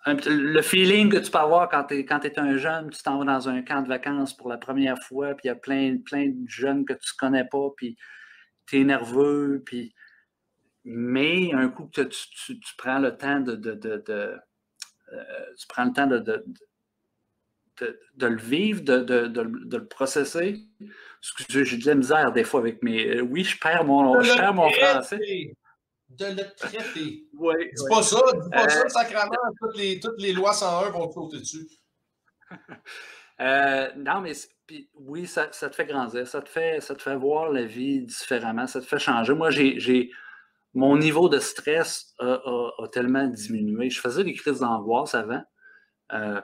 Le feeling que tu peux avoir quand tu es un jeune, tu t'en vas dans un camp de vacances pour la première fois, puis il y a plein de jeunes que tu ne connais pas, puis tu es nerveux, puis... Mais un coup que tu prends le temps de le vivre, de le processer. Excusez, j'ai de la misère des fois avec mes... Oui, je perds mon français. De le traiter. Oui, dis pas ça, sacrément, toutes les lois 101 vont te sauter dessus. Non, mais oui, ça te fait grandir, ça te fait voir la vie différemment, ça te fait changer. Moi, mon niveau de stress a tellement diminué. Je faisais des crises d'angoisse avant. Je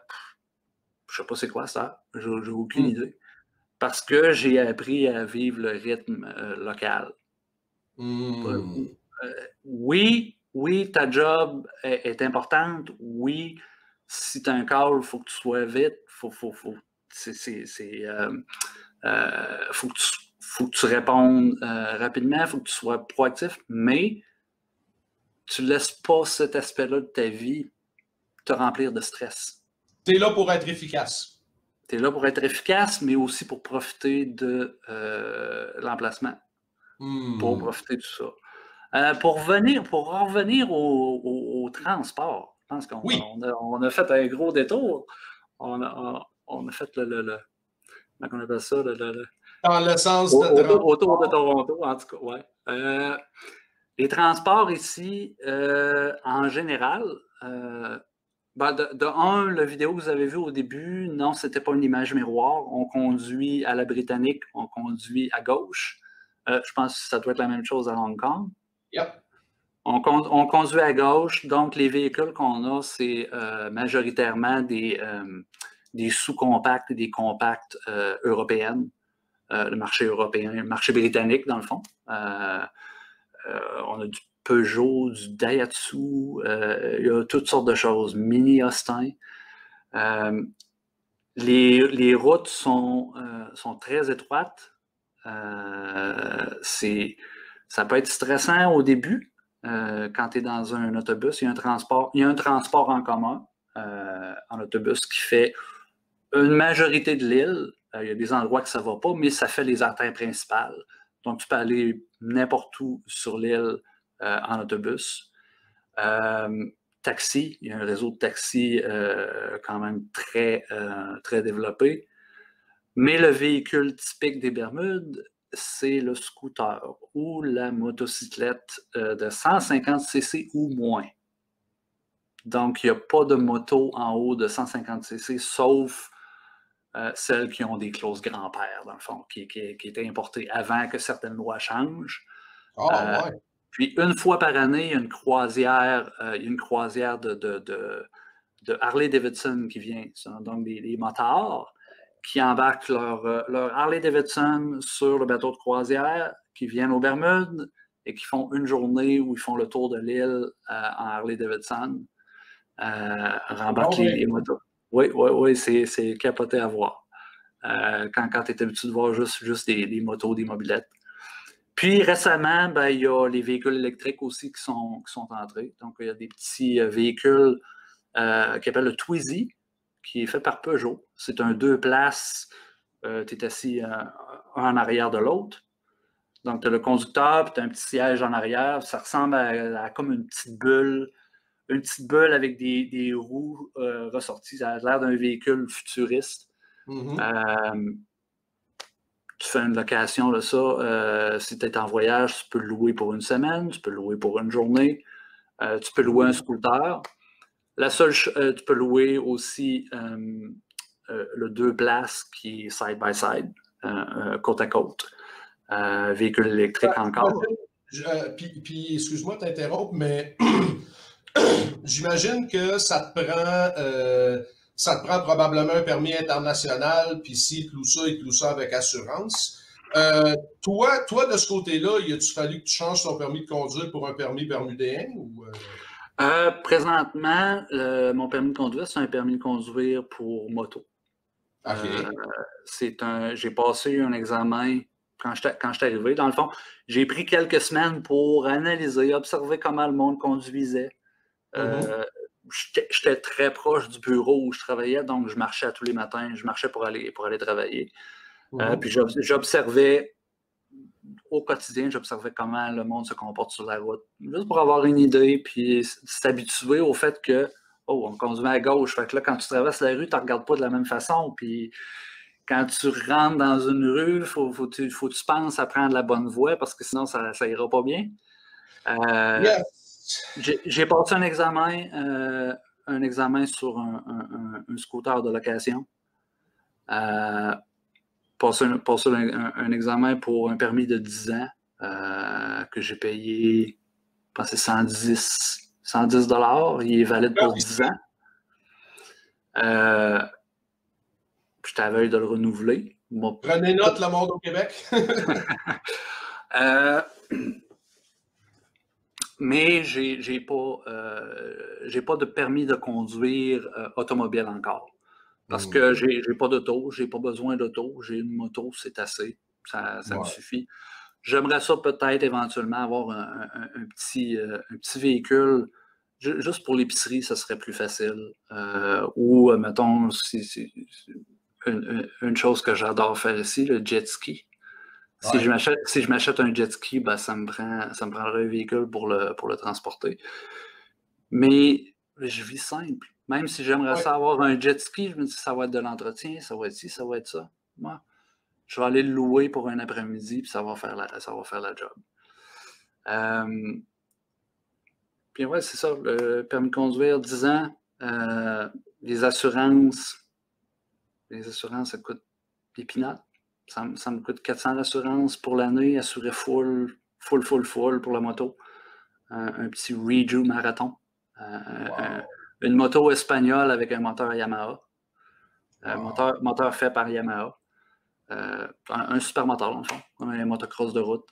sais pas c'est quoi ça, j'ai aucune idée. Parce que j'ai appris à vivre le rythme local. Oui, ta job est importante. Oui, si tu as un call, il faut que tu sois vite. Faut que tu répondes rapidement. Il faut que tu sois proactif. Mais tu ne laisses pas cet aspect-là de ta vie te remplir de stress. Tu es là pour être efficace. Tu es là pour être efficace, mais aussi pour profiter de l'emplacement. Pour profiter de tout ça. Pour revenir au transport, je pense qu'on a fait un gros détour. On a fait comment on appelle ça? Dans le sens autour de Toronto, en tout cas, ouais. Les transports ici, en général, Ben, de un, la vidéo que vous avez vue au début, non, c'était pas une image miroir. On conduit à la britannique, on conduit à gauche. Je pense que ça doit être la même chose à Hong Kong. Yep. On conduit à gauche, donc les véhicules qu'on a, c'est majoritairement des sous-compacts et des compacts européennes. Le marché européen, le marché britannique, dans le fond. On a du Peugeot, du Daihatsu, il y a toutes sortes de choses. Mini Austin. Les routes sont très étroites. Ça peut être stressant au début quand tu es dans un autobus. Il y a un transport en commun en autobus qui fait une majorité de l'île. Il y a des endroits que ça ne va pas, mais ça fait les artères principales. Donc, tu peux aller n'importe où sur l'île en autobus. Taxi, il y a un réseau de taxis quand même très développé. Mais le véhicule typique des Bermudes, c'est le scooter ou la motocyclette de 150 cc ou moins. Donc, il n'y a pas de moto en haut de 150 cc, sauf celles qui ont des clauses grand-père, dans le fond, qui étaient importées avant que certaines lois changent. Ouais. Puis, une fois par année, il y a une croisière, de Harley-Davidson qui vient. Ce sont donc des motards qui embarquent leur Harley-Davidson sur le bateau de croisière, qui viennent aux Bermudes et qui font une journée où ils font le tour de l'île en Harley-Davidson, rembarquent les motos. Oui, c'est capoté à voir. Quand tu es habitué de voir juste des motos, des mobylettes. Puis récemment, il y a les véhicules électriques aussi qui sont entrés. Donc, il y a des petits véhicules qui appellent le Twizy, qui est fait par Peugeot. C'est un 2 places. Tu es assis un en arrière de l'autre. Donc, tu as le conducteur, puis tu as un petit siège en arrière. Ça ressemble à comme une petite bulle avec des roues ressorties. Ça a l'air d'un véhicule futuriste. Mm-hmm. Tu fais une location de ça. Si tu es en voyage, tu peux le louer pour une semaine, tu peux le louer pour une journée. Tu peux louer un scooter. Tu peux louer aussi le 2 places qui est side-by-side, côte à côte. Véhicule électrique encore. Puis, excuse-moi de t'interrompre, mais j'imagine que ça te prend probablement un permis international, puis s'il cloue ça avec assurance. Toi, de ce côté-là, il a-tu fallu que tu changes ton permis de conduire pour un permis bermudéen? Ou présentement, mon permis de conduire, c'est un permis de conduire pour moto. Okay. J'ai passé un examen quand je suis arrivé. Dans le fond, j'ai pris quelques semaines pour analyser, observer comment le monde conduisait. J'étais très proche du bureau où je travaillais, donc je marchais tous les matins. Je marchais pour aller travailler. Puis j'observais au quotidien, j'observais comment le monde se comporte sur la route. Juste pour avoir une idée, puis s'habituer au fait que on conduit à gauche. Fait que là, quand tu traverses la rue, tu ne regardes pas de la même façon. Puis quand tu rentres dans une rue, il faut que tu penses à prendre la bonne voie parce que sinon, ça ira pas bien. J'ai passé un examen sur un scooter de location. Passé un examen pour un permis de 10 ans que j'ai payé, je pense que c'est 110 $. Il est valide pour 10 ans. J'étais à veille de le renouveler. Prenez note, le monde au Québec. Mais j'ai pas de permis de conduire automobile encore. Parce que j'ai pas d'auto, j'ai pas besoin d'auto, j'ai une moto, c'est assez, ça me suffit. J'aimerais ça peut-être éventuellement avoir un petit véhicule, juste pour l'épicerie, ça serait plus facile. Ou, mettons, c'est une chose que j'adore faire ici, le jet ski. Si je m'achète un jet ski, ça me prendrait un véhicule pour le transporter. Mais je vis simple. Même si j'aimerais ça avoir un jet ski, je me dis ça va être de l'entretien, ça va être ci, ça va être ça. Moi, je vais aller le louer pour un après-midi, puis ça va faire la job. Puis ouais, c'est ça, le permis de conduire, 10 ans, Les assurances, ça coûte des peanuts. Ça me coûte 400 d'assurance pour l'année, assuré full pour la moto. Un petit Reju Marathon. Une moto espagnole avec un moteur Yamaha. Moteur fait par Yamaha. Un super moteur, dans le fond. Comme un motocross de route.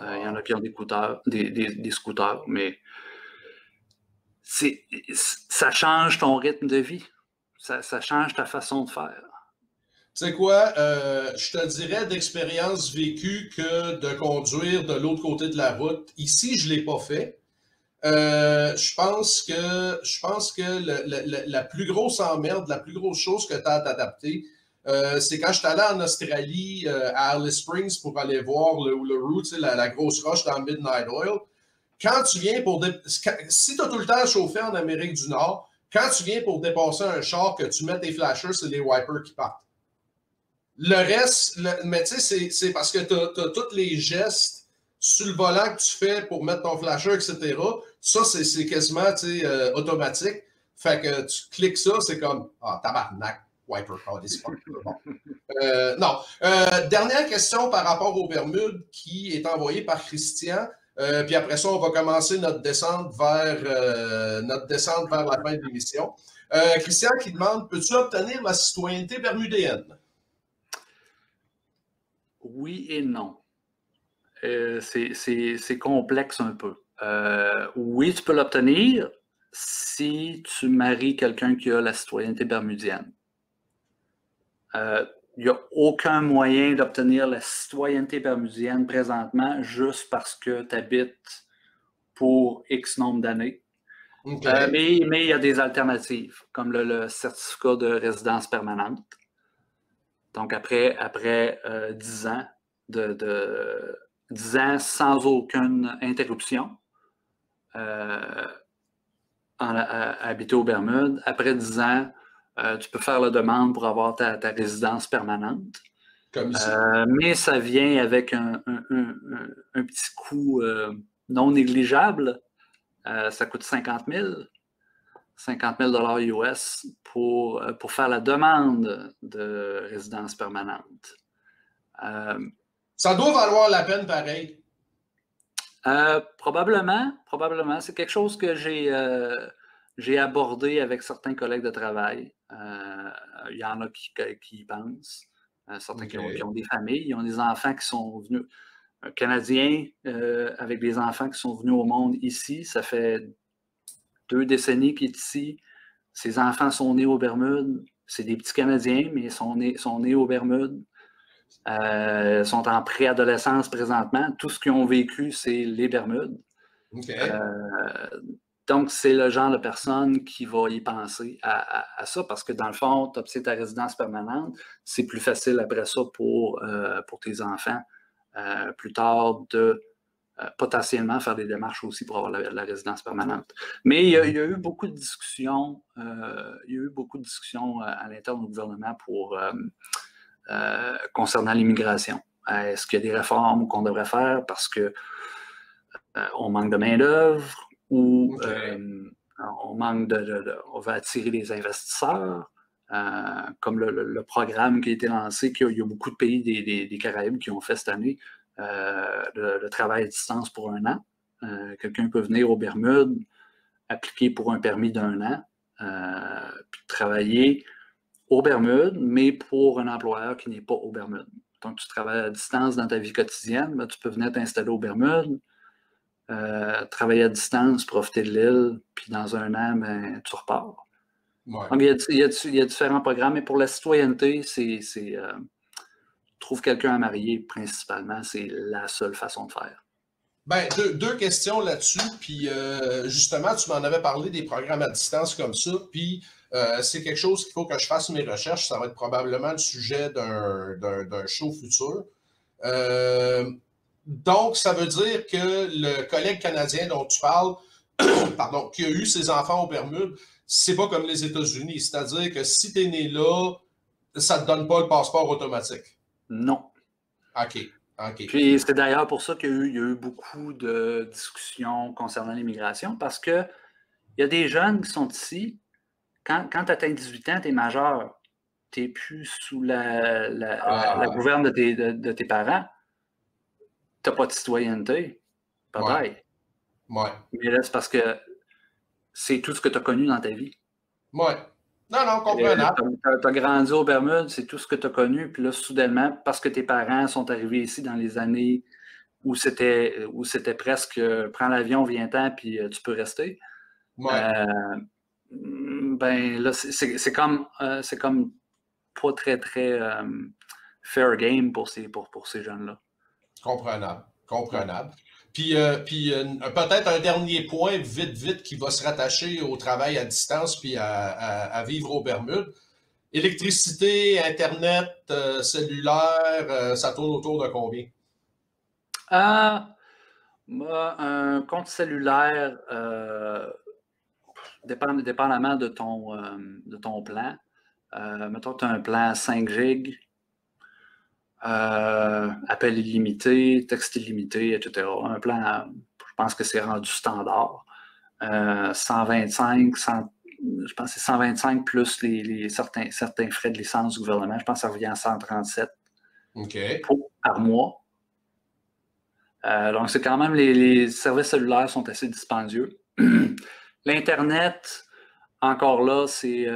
Il y en a qui ont des scooters, mais ça change ton rythme de vie. Ça change ta façon de faire. Tu sais quoi, je te dirais d'expérience vécue que de conduire de l'autre côté de la route. Ici, je ne l'ai pas fait. Je pense que la plus grosse emmerde, la plus grosse chose que tu as à t'adapter, c'est quand je suis allé en Australie à Alice Springs pour aller voir le Uluru, tu sais, la grosse roche dans Midnight Oil. Quand tu viens si tu as tout le temps chauffé en Amérique du Nord, quand tu viens pour dépasser un char, que tu mets tes flashers, c'est les wipers qui partent. Le reste, mais tu sais, c'est parce que tu as tous les gestes sur le volant que tu fais pour mettre ton flasher, etc. Ça, c'est quasiment automatique. Fait que tu cliques ça, c'est comme tabarnak, wiper, bon. Non. Dernière question par rapport aux Bermudes qui est envoyée par Christian. Puis après ça, on va commencer notre descente vers la fin de l'émission. Christian qui demande: peux-tu obtenir la citoyenneté bermudienne? Oui et non. C'est complexe un peu. Oui, tu peux l'obtenir si tu maries quelqu'un qui a la citoyenneté bermudienne. Il n'y a aucun moyen d'obtenir la citoyenneté bermudienne présentement juste parce que tu habites pour X nombre d'années. Okay. Mais il y a des alternatives, comme le certificat de résidence permanente. Donc, après 10 ans, 10 ans sans aucune interruption à habiter aux Bermudes, après 10 ans, tu peux faire la demande pour avoir ta résidence permanente. Comme ici. Mais ça vient avec un petit coût non négligeable. Ça coûte 50 000 US pour faire la demande de résidence permanente. Ça doit valoir la peine pareil. Probablement. C'est quelque chose que j'ai abordé avec certains collègues de travail. Il y en a qui y pensent. Certains qui ont des familles, ils ont des enfants qui sont venus. Un Canadien avec des enfants qui sont venus au monde ici, ça fait 2 décennies qu'il est ici. Ses enfants sont nés aux Bermudes. C'est des petits Canadiens, mais ils sont nés aux Bermudes. Sont en préadolescence présentement. Tout ce qu'ils ont vécu, c'est les Bermudes. Okay. Donc, c'est le genre de personne qui va y penser à ça, parce que dans le fond, tu obtiens ta résidence permanente, c'est plus facile après ça pour tes enfants plus tard de potentiellement faire des démarches aussi pour avoir la résidence permanente. Mais il y a eu beaucoup de discussions, à l'interne du gouvernement concernant l'immigration. Est-ce qu'il y a des réformes qu'on devrait faire parce qu'on manque de main-d'œuvre ou on manque on va attirer les investisseurs, comme le programme qui a été lancé, qu'il y a beaucoup de pays des Caraïbes qui ont fait cette année, le travail à distance pour 1 an. Quelqu'un peut venir aux Bermudes, appliquer pour un permis d'1 an, puis travailler aux Bermudes, mais pour un employeur qui n'est pas aux Bermudes. Donc, tu travailles à distance dans ta vie quotidienne, ben, tu peux venir t'installer aux Bermudes, travailler à distance, profiter de l'île, puis dans 1 an, ben, tu repars. Ouais. Donc, il y a différents programmes, mais pour la citoyenneté, trouve quelqu'un à marier, principalement, c'est la seule façon de faire. Ben, deux questions là-dessus, puis justement, tu m'en avais parlé des programmes à distance comme ça, puis c'est quelque chose qu'il faut que je fasse mes recherches, ça va être probablement le sujet d'un show futur. Donc, ça veut dire que le collègue canadien dont tu parles, pardon, qui a eu ses enfants aux Bermudes, c'est pas comme les États-Unis, c'est-à-dire que si tu es né là, ça te donne pas le passeport automatique. Non. OK. Puis c'est d'ailleurs pour ça qu'il y a eu beaucoup de discussions concernant l'immigration, parce qu'il y a des jeunes qui sont ici, quand tu atteins 18 ans, tu es majeur. Tu n'es plus sous la gouverne de tes parents. Tu n'as pas de citoyenneté. Bye-bye. Ouais. Mais là, c'est parce que c'est tout ce que tu as connu dans ta vie. Ouais. Non, comprenable. Tu as grandi aux Bermudes, c'est tout ce que tu as connu. Puis là, soudainement, parce que tes parents sont arrivés ici dans les années où c'était presque prends l'avion, viens-t'en, puis tu peux rester. Ouais. Ben là, c'est comme pas très, très fair game pour ces jeunes-là. Comprenable. Puis peut-être un dernier point, vite, qui va se rattacher au travail à distance puis à vivre aux Bermudes. Électricité, Internet, cellulaire, ça tourne autour de combien? Un compte cellulaire, dépendamment de ton plan. Mettons que tu as un plan 5 gigs, appel illimité, texte illimité, etc. Un plan, je pense que c'est rendu standard. 125, je pense que c'est 125 plus certains frais de licence du gouvernement. Je pense que ça revient à 137 par mois. Donc, c'est quand même, les services cellulaires sont assez dispendieux. L'Internet, encore là, c'est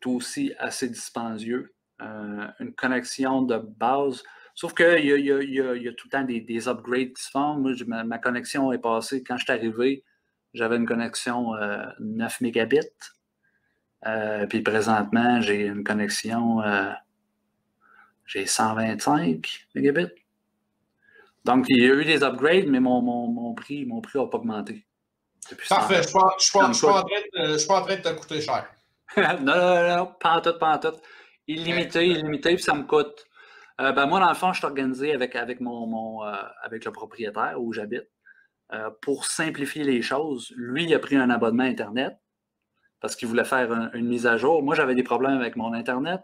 aussi assez dispendieux. Une connexion de base. Sauf qu'il y a tout le temps des upgrades qui se font. Moi, ma connexion est passée. Quand je suis arrivé, j'avais une connexion 9 mégabits. Puis présentement, j'ai une connexion j'ai 125 mégabits. Donc, il y a eu des upgrades, mais mon prix n'a pas augmenté. Parfait. Je ne suis pas en train de te coûter cher. non, pas en tout. Illimité, puis ça me coûte. Moi, dans le fond, je suis organisé avec le propriétaire où j'habite. Pour simplifier les choses, lui, il a pris un abonnement Internet parce qu'il voulait faire une mise à jour. Moi, j'avais des problèmes avec mon Internet.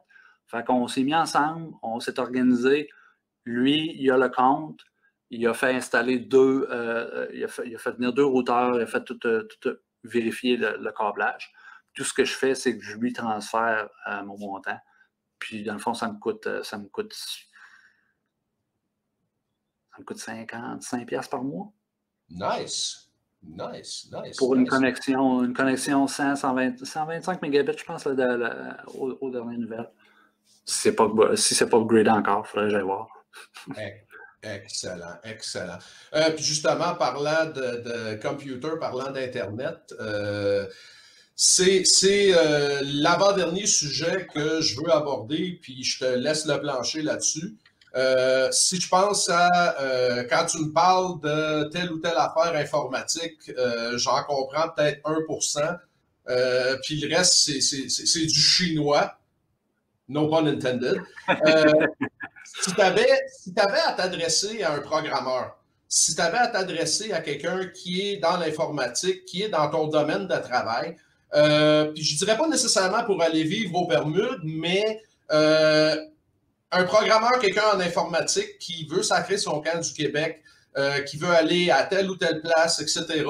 Fait qu'on s'est mis ensemble, on s'est organisé. Lui, il a le compte. Il a fait installer il a fait venir 2 routeurs, il a fait tout vérifier le câblage. Tout ce que je fais, c'est que je lui transfère mon montant. Puis, dans le fond, ça me coûte 55$ par mois. Nice. Pour une connexion 125 mégabits, je pense, aux dernières nouvelles. Si c'est pas upgradé encore, il faudrait que j'aille voir. Excellent. Puis justement, parlant de computer, parlant d'Internet, c'est l'avant-dernier sujet que je veux aborder, puis je te laisse le plancher là-dessus. Si je pense à quand tu me parles de telle ou telle affaire informatique, j'en comprends peut-être 1%, puis le reste, c'est du chinois. No pun intended. Si tu avais à t'adresser à un programmeur, si tu avais à t'adresser à quelqu'un qui est dans l'informatique, qui est dans ton domaine de travail, puis je ne dirais pas nécessairement pour aller vivre aux Bermudes, mais un programmeur, quelqu'un en informatique qui veut sacrer son camp du Québec, qui veut aller à telle ou telle place, etc.,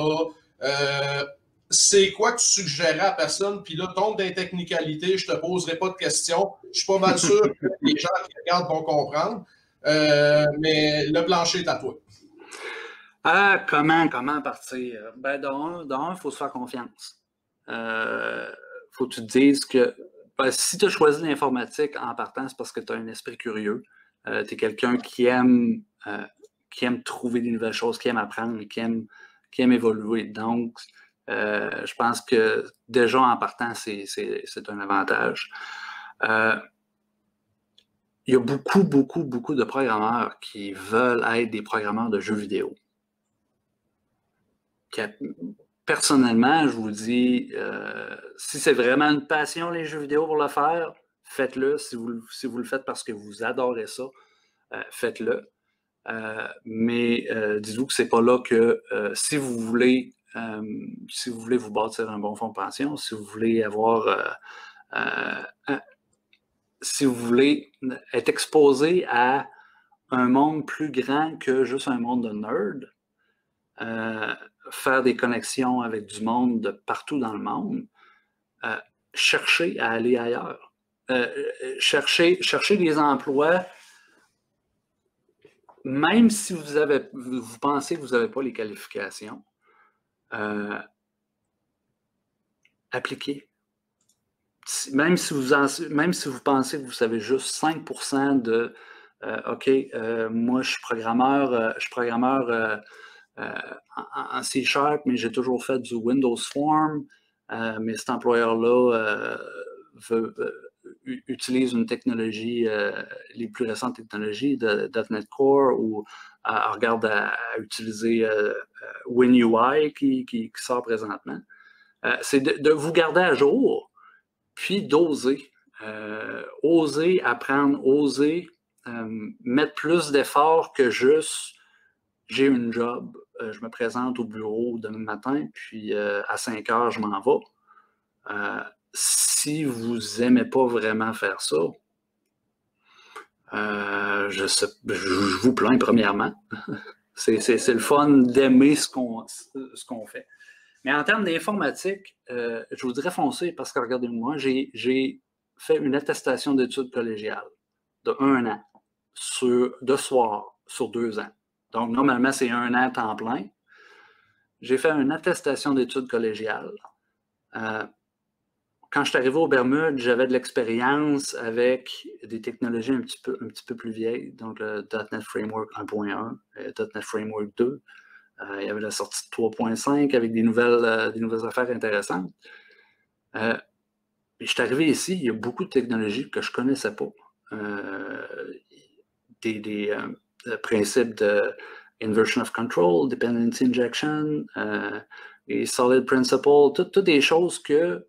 c'est quoi que tu suggérerais à personne? Puis là, tombe dans les technicalités, je ne te poserai pas de questions. Je ne suis pas mal sûr que les gens qui regardent vont comprendre. Mais le plancher est à toi. Comment partir? D'un, il faut se faire confiance. Faut que tu te dises que si tu as choisi l'informatique en partant, c'est parce que tu as un esprit curieux. Tu es quelqu'un qui aime trouver des nouvelles choses, qui aime apprendre, qui aime évoluer. Donc, je pense que déjà en partant, c'est un avantage. Il y a beaucoup de programmeurs qui veulent être des programmeurs de jeux vidéo. Personnellement, je vous dis, si c'est vraiment une passion, les jeux vidéo pour le faire, faites-le. Si vous le faites parce que vous adorez ça, faites-le. Mais dites-vous que c'est pas là que si vous voulez vous bâtir un bon fonds de pension, si vous voulez si vous voulez être exposé à un monde plus grand que juste un monde de nerds, faire des connexions avec du monde de partout dans le monde, cherchez à aller ailleurs. Cherchez des emplois, même si vous pensez que vous n'avez pas les qualifications, appliquez. Même si vous pensez que vous savez juste 5% de OK, moi je suis programmeur en C#, mais j'ai toujours fait du Windows Form, mais cet employeur-là utilise une technologie, les plus récentes technologies de .NET Core, ou regarde à utiliser WinUI qui sort présentement. C'est de vous garder à jour, puis d'oser. Oser apprendre, oser mettre plus d'efforts que juste j'ai une job, je me présente au bureau demain matin, puis à 5 heures, je m'en vais. Si vous n'aimez pas vraiment faire ça, je vous plains premièrement. C'est le fun d'aimer ce qu'on fait. Mais en termes d'informatique, je vous dirais foncez, parce que regardez-moi, j'ai fait une attestation d'études collégiales de 1 an de soir sur 2 ans. Donc, normalement, c'est 1 an temps plein. J'ai fait une attestation d'études collégiales. Quand je suis arrivé aux Bermudes, j'avais de l'expérience avec des technologies un petit peu plus vieilles, donc le .NET Framework 1.1, .NET Framework 2. Il y avait la sortie de 3.5 avec des nouvelles affaires intéressantes. Je suis arrivé ici, il y a beaucoup de technologies que je ne connaissais pas. Des principes de inversion of control, dependency injection, et solid principle, toutes des choses que,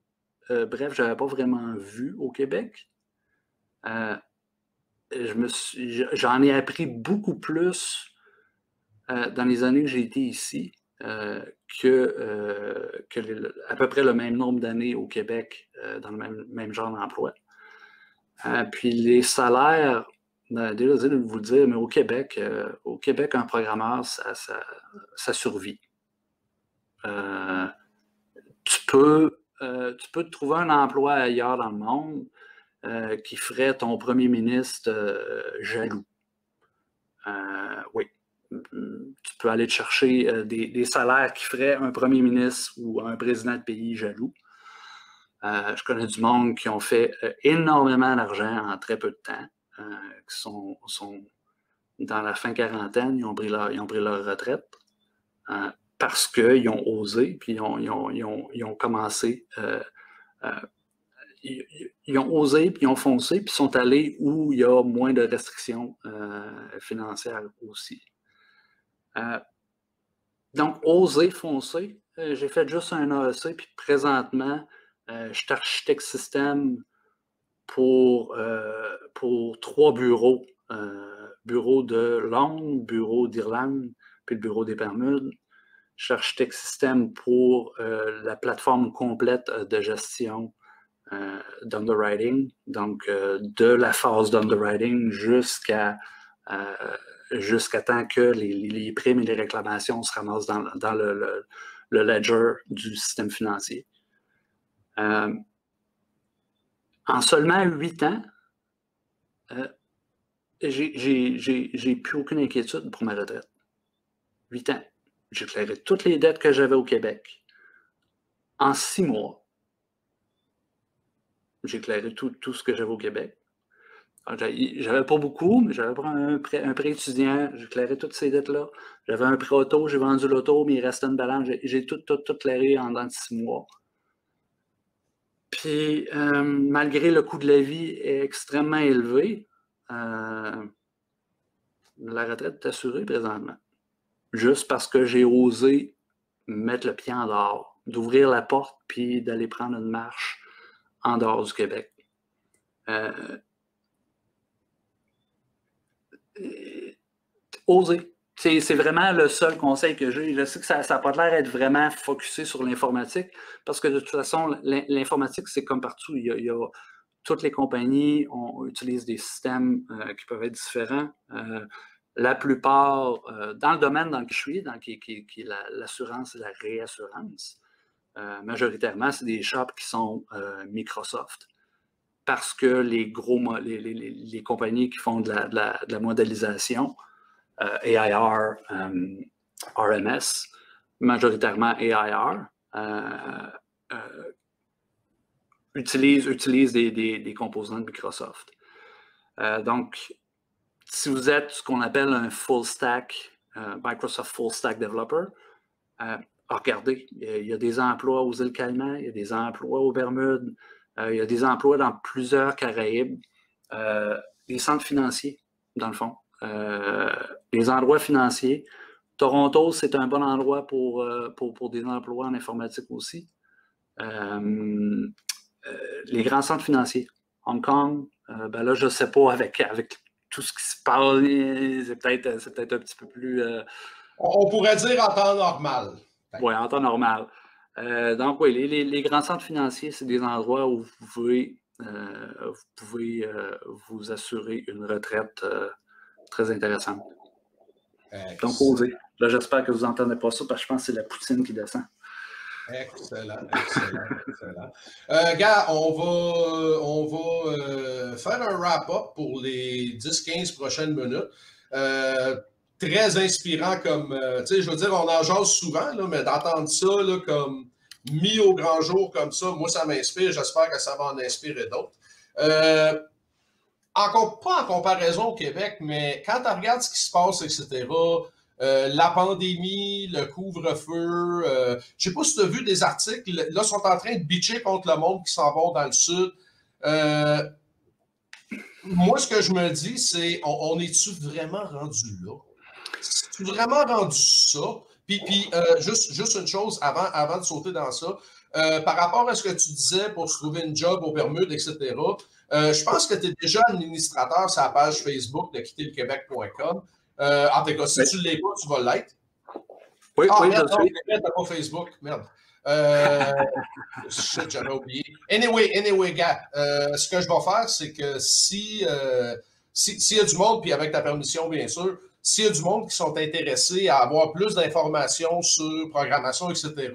bref, je n'avais pas vraiment vues au Québec. J'en ai appris beaucoup plus dans les années que j'ai été ici que à peu près le même nombre d'années au Québec dans le même genre d'emploi. Puis les salaires, désolé de vous le dire, mais au Québec, un programmeur, ça survit. Tu peux te trouver un emploi ailleurs dans le monde qui ferait ton premier ministre jaloux. Oui. Tu peux aller te chercher des salaires qui feraient un premier ministre ou un président de pays jaloux. Je connais du monde qui ont fait énormément d'argent en très peu de temps, qui sont dans la fin quarantaine, ils ont pris leur retraite parce qu'ils ont osé, puis ils ont commencé, ils ont osé, puis ils ont foncé, puis sont allés où il y a moins de restrictions financières aussi. Donc, oser, foncer. J'ai fait juste un AEC, puis présentement, je suis architecte système pour 3 bureaux. Bureau de Londres, bureau d'Irlande, puis le bureau des Bermudes. Je suis architecte système pour la plateforme complète de gestion d'underwriting, donc de la phase d'underwriting jusqu'à temps que les primes et les réclamations se ramassent dans le ledger du système financier. En seulement 8 ans, j'ai plus aucune inquiétude pour ma retraite. 8 ans. J'ai éclairé toutes les dettes que j'avais au Québec. En 6 mois, j'ai éclairé tout ce que j'avais au Québec. J'avais pas beaucoup, mais j'avais un prêt étudiant, j'ai éclairé toutes ces dettes-là. J'avais un prêt auto, j'ai vendu l'auto, mais il restait une balance. J'ai tout éclairé en 6 mois. Puis, malgré le coût de la vie est extrêmement élevé, la retraite est assurée présentement. Juste parce que j'ai osé mettre le pied en dehors, d'ouvrir la porte puis d'aller prendre une marche en dehors du Québec. Oser. C'est vraiment le seul conseil que j'ai. Je sais que ça n'a pas l'air d'être vraiment focusé sur l'informatique, parce que de toute façon, l'informatique, c'est comme partout. Il y a toutes les compagnies utilisent des systèmes qui peuvent être différents. La plupart, dans le domaine dans lequel je suis, qui est l'assurance et la réassurance, majoritairement, c'est des shops qui sont Microsoft. Parce que les compagnies qui font de la modélisation, AIR, RMS, majoritairement AIR, utilisent des composants de Microsoft. Donc, si vous êtes ce qu'on appelle un full stack, Microsoft Full Stack Developer, regardez, il y a des emplois aux îles Caïmans, il y a des emplois aux Bermudes, il y a des emplois dans plusieurs Caraïbes, les centres financiers, dans le fond, les endroits financiers. Toronto, c'est un bon endroit pour des emplois en informatique aussi. Les grands centres financiers. Hong Kong, ben là, je ne sais pas, avec tout ce qui se passe, c'est peut-être un petit peu plus... On pourrait dire en temps normal. Oui, en temps normal. Donc, oui, les grands centres financiers, c'est des endroits où vous pouvez vous assurer une retraite très intéressante. Donc, osez. Là, j'espère que vous n'entendez pas ça, parce que je pense que c'est la poutine qui descend. Excellent. Gars, on va faire un wrap-up pour les 10-15 prochaines minutes. Très inspirant comme, tu sais, je veux dire, on en jase souvent, là, mais d'entendre ça là, comme mis au grand jour comme ça, moi, ça m'inspire. J'espère que ça va en inspirer d'autres. Pas en comparaison au Québec, mais quand tu regardes ce qui se passe, etc., la pandémie, le couvre-feu, je ne sais pas si tu as vu des articles, là, ils sont en train de bitcher contre le monde qui s'en va dans le sud. Moi, ce que je me dis, c'est, on est-tu vraiment rendu là? C'est vraiment rendu ça? Puis juste une chose, avant de sauter dans ça, par rapport à ce que tu disais pour se trouver une job aux Bermudes, etc., je pense que tu es déjà administrateur sur la page Facebook de quitterlequebec.com. En tout cas, si tu ne l'es pas, tu vas l'être. Oui, merde, je suis. Tu n'as pas Facebook. Merde. Shit, j'avais oublié. Anyway, gars, ce que je vais faire, c'est que s'il y a du monde, puis avec ta permission, bien sûr, s'il y a du monde qui sont intéressés à avoir plus d'informations sur programmation, etc.,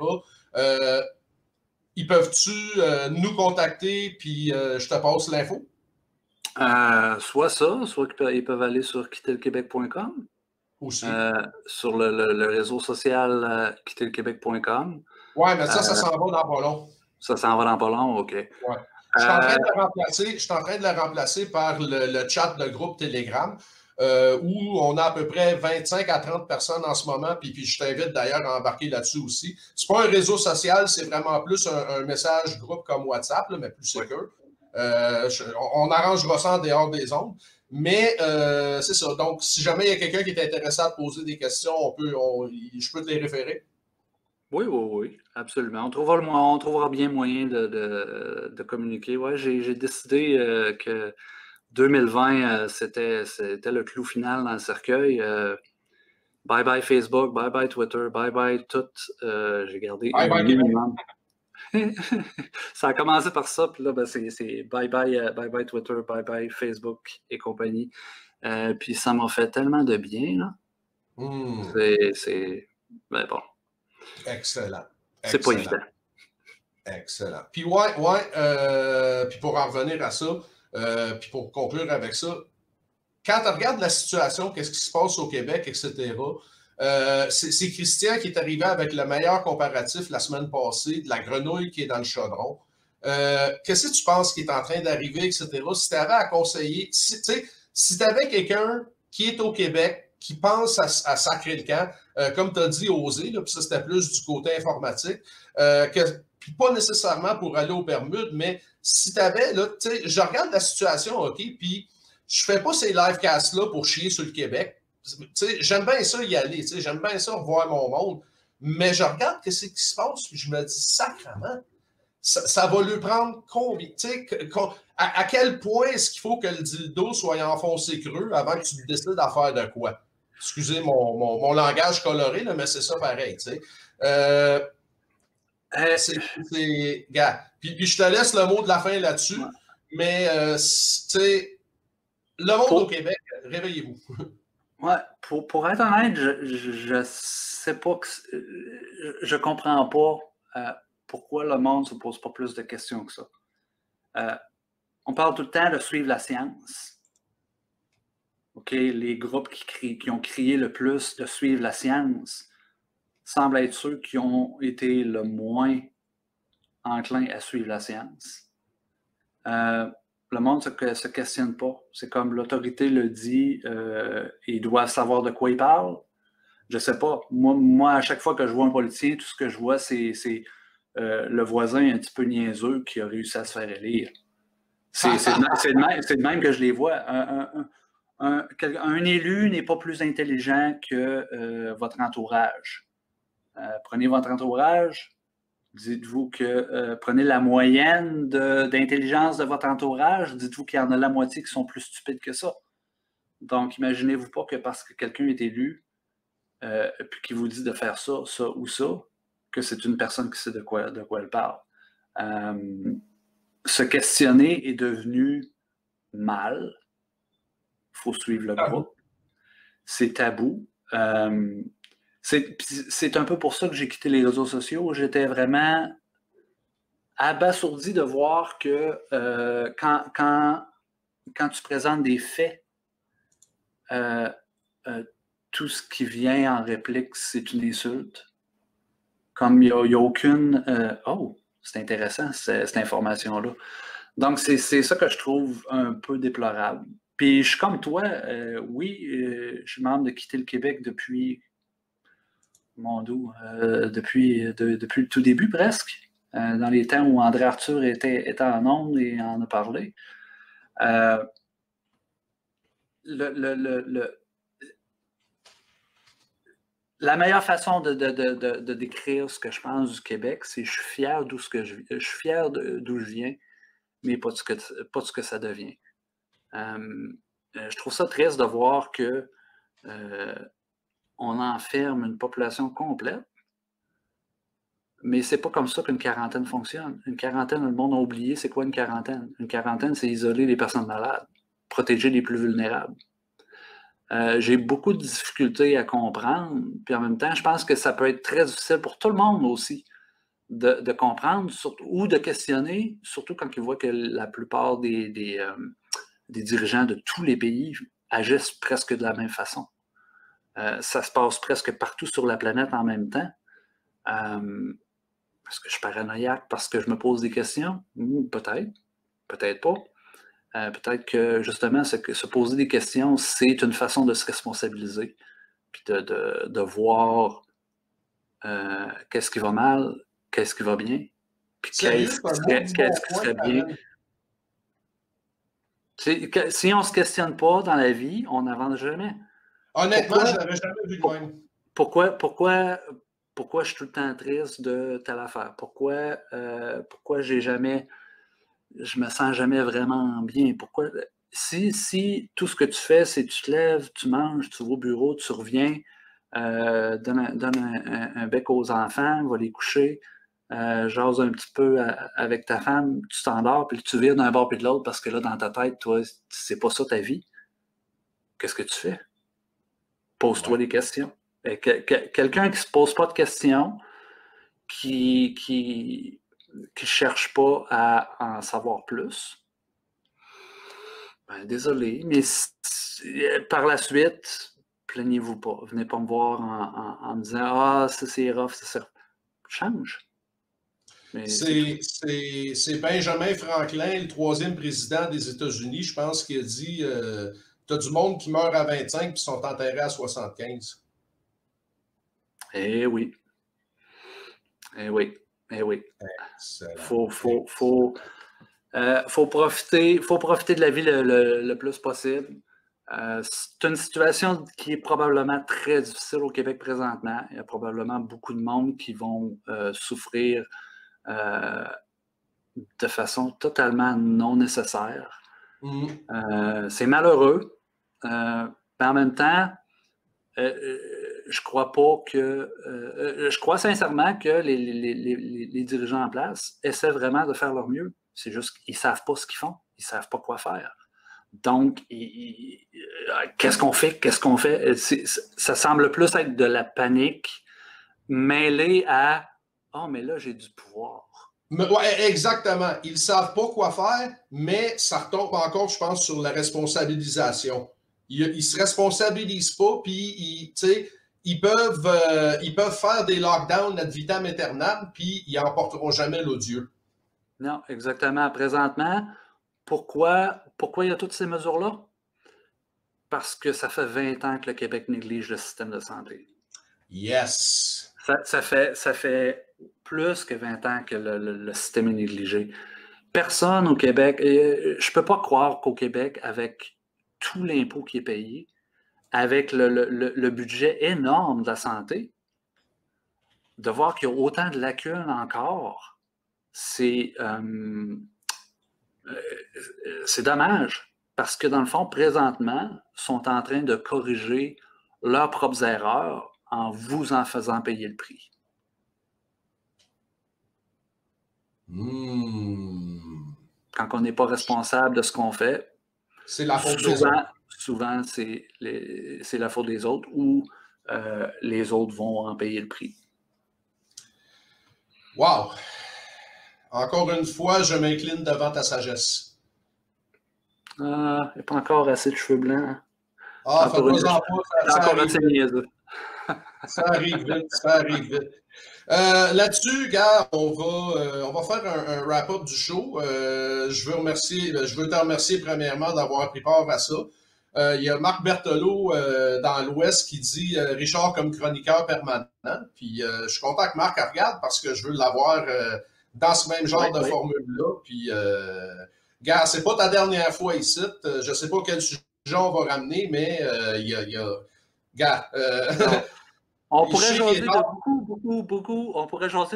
ils peuvent-tu nous contacter, puis je te passe l'info? Soit ils peuvent aller sur quitterlequebec.com. Aussi. Sur le réseau social quitterlequebec.com. Oui, mais ça s'en va dans pas long. Ça s'en va dans pas long, OK. Ouais. Je suis en train de le remplacer par le chat de groupe Telegram, où on a à peu près 25 à 30 personnes en ce moment, puis je t'invite d'ailleurs à embarquer là-dessus aussi. C'est pas un réseau social, c'est vraiment plus un message groupe comme WhatsApp, là, mais plus secure. On arrangera ça en dehors des ondes. Mais c'est ça. Donc, si jamais il y a quelqu'un qui est intéressé à te poser des questions, je peux te les référer. Oui, absolument. On trouvera bien moyen de communiquer. Ouais, j'ai décidé que 2020, c'était le clou final dans le cercueil. Bye bye Facebook, bye bye Twitter, bye bye tout. J'ai gardé un minimum. Ça a commencé par ça, puis là, ben, c'est bye bye Twitter, bye bye Facebook et compagnie. Puis ça m'a fait tellement de bien, là. C'est ben bon. Excellent. C'est pas évident. Excellent. Puis puis pour en revenir à ça, puis pour conclure avec ça, quand tu regardes la situation, qu'est-ce qui se passe au Québec, etc., c'est Christian qui est arrivé avec le meilleur comparatif la semaine passée de la grenouille qui est dans le chaudron. Qu'est-ce que tu penses qui est en train d'arriver, etc.? Si tu avais à conseiller, si tu avais quelqu'un qui est au Québec, qui pense à sacrer le camp, comme tu as dit, oser, puis ça c'était plus du côté informatique, puis pas nécessairement pour aller aux Bermudes, mais si tu avais, là, tu sais, je regarde la situation, OK, puis je fais pas ces livecasts-là pour chier sur le Québec. J'aime bien ça y aller, j'aime bien ça revoir mon monde, mais je regarde ce qui se passe, puis je me dis, sacrément, ça va lui prendre combien? À quel point est-ce qu'il faut que le dildo soit enfoncé creux avant que tu décides à faire de quoi? Excusez mon langage coloré, là, mais c'est ça pareil. Gars, puis je te laisse le mot de la fin là-dessus, mais le monde au Québec, réveillez-vous. Ouais, pour être honnête, je sais pas que je comprends pas pourquoi le monde ne se pose pas plus de questions que ça. On parle tout le temps de suivre la science. OK, les groupes qui ont crié le plus de suivre la science semblent être ceux qui ont été le moins enclins à suivre la science. Le monde ne se questionne pas. C'est comme l'autorité le dit, ils doivent savoir de quoi ils parlent. Je ne sais pas. Moi, à chaque fois que je vois un politicien, tout ce que je vois, c'est le voisin un petit peu niaiseux qui a réussi à se faire élire. C'est de même que je les vois. Un élu n'est pas plus intelligent que votre entourage. Prenez votre entourage, dites-vous que prenez la moyenne d'intelligence de votre entourage, dites-vous qu'il y en a la moitié qui sont plus stupides que ça. Donc, imaginez-vous pas que parce que quelqu'un est élu, puis qui vous dit de faire ça, ça ou ça, que c'est une personne qui sait de quoi elle parle. Se questionner est devenu mal. Il faut suivre le groupe. C'est tabou. C'est un peu pour ça que j'ai quitté les réseaux sociaux. J'étais vraiment abasourdi de voir que quand tu présentes des faits, tout ce qui vient en réplique, c'est une insulte. Comme il n'y a aucune... oh, c'est intéressant, cette information-là. Donc, c'est ça que je trouve un peu déplorable. Puis, je suis comme toi, oui, je suis membre de Quitter le Québec depuis... depuis le tout début, presque. Dans les temps où André Arthur était en ondes et en a parlé. La meilleure façon de décrire ce que je pense du Québec, c'est je suis fier d'où je viens, mais pas de ce que ça devient. Je trouve ça triste de voir que on enferme une population complète, mais c'est pas comme ça qu'une quarantaine fonctionne. Une quarantaine, le monde a oublié, c'est quoi une quarantaine? Une quarantaine, c'est isoler les personnes malades, protéger les plus vulnérables. J'ai beaucoup de difficultés à comprendre, puis en même temps, je pense que ça peut être très difficile pour tout le monde aussi de comprendre ou de questionner, surtout quand ils voient que la plupart des dirigeants de tous les pays agissent presque de la même façon. Ça se passe presque partout sur la planète en même temps. Parce que je suis paranoïaque, parce que je me pose des questions? Peut-être, peut-être pas. Peut-être que, justement, se poser des questions, c'est une façon de se responsabiliser, puis de voir qu'est-ce qui va mal, qu'est-ce qui va bien, puis qu'est-ce qui serait bien. Si on ne se questionne pas dans la vie, on n'avance jamais. Honnêtement, je ne l'avais jamais vu de même. Pourquoi je suis tout le temps triste de telle affaire? Pourquoi je me sens jamais vraiment bien? Pourquoi? Si tout ce que tu fais, c'est tu te lèves, tu manges, tu vas au bureau, tu reviens, donne un bec aux enfants, va les coucher, jase un petit peu avec ta femme, tu t'endors, puis tu vires d'un bord puis de l'autre parce que là, dans ta tête, toi, c'est pas ça ta vie. Qu'est-ce que tu fais? Pose-toi des questions. Quelqu'un qui ne se pose pas de questions, qui ne cherche pas à en savoir plus, ben, désolé, mais par la suite, plaignez-vous pas. Venez pas me voir en me disant « Ah, ça c'est rough, ça change. » C'est Benjamin Franklin, le 3e président des États-Unis, je pense, qui a dit tu as du monde qui meurt à 25 puis sont enterrés à 75. Eh oui. Eh oui. Eh oui. Faut profiter de la vie le plus possible. C'est une situation qui est probablement très difficile au Québec présentement. Il y a probablement beaucoup de monde qui vont souffrir de façon totalement non nécessaire. C'est malheureux. Mais en même temps, je crois pas que... je crois sincèrement que les dirigeants en place essaient vraiment de faire leur mieux. C'est juste qu'ils ne savent pas ce qu'ils font. Ils ne savent pas quoi faire. Donc, qu'est-ce qu'on fait? Qu'est-ce qu'on fait? Ça semble plus être de la panique mêlée à « Ah, mais là, j'ai du pouvoir. Ouais, exactement. Ils ne savent pas quoi faire, mais ça retombe encore, je pense, sur la responsabilisation. Ils ne se responsabilisent pas, puis ils peuvent faire des lockdowns ad vitam aeternam, puis ils n'emporteront jamais l'odieux. Non, exactement. Présentement, pourquoi il y a toutes ces mesures-là? Parce que ça fait 20 ans que le Québec néglige le système de santé. Yes. Ça fait plus que 20 ans que le système est négligé. Personne au Québec, je ne peux pas croire qu'au Québec, avec tout l'impôt qui est payé, avec le budget énorme de la santé, de voir qu'il y a autant de lacunes encore, c'est dommage. Parce que dans le fond, présentement, ils sont en train de corriger leurs propres erreurs en vous en faisant payer le prix. Quand on n'est pas responsable de ce qu'on fait, c'est la faute des autres. Souvent, c'est la faute des autres ou les autres vont en payer le prix. Wow! Encore une fois, je m'incline devant ta sagesse. Il n'y a pas encore assez de cheveux blancs. Ah, fais-moi-en pas. Ça encore assez niaiseux. Ça arrive vite, ça arrive vite. Là-dessus, gars, on va faire un wrap-up du show. Je veux te remercier premièrement d'avoir pris part à ça. Il y a Marc Berthelot dans l'Ouest qui dit Richard comme chroniqueur permanent. Puis je suis content que Marc regarde parce que je veux l'avoir dans ce même genre de formule-là. Puis, gars, c'est pas ta dernière fois ici. Je sais pas quel sujet on va ramener, mais il y a gars. On pourrait jaser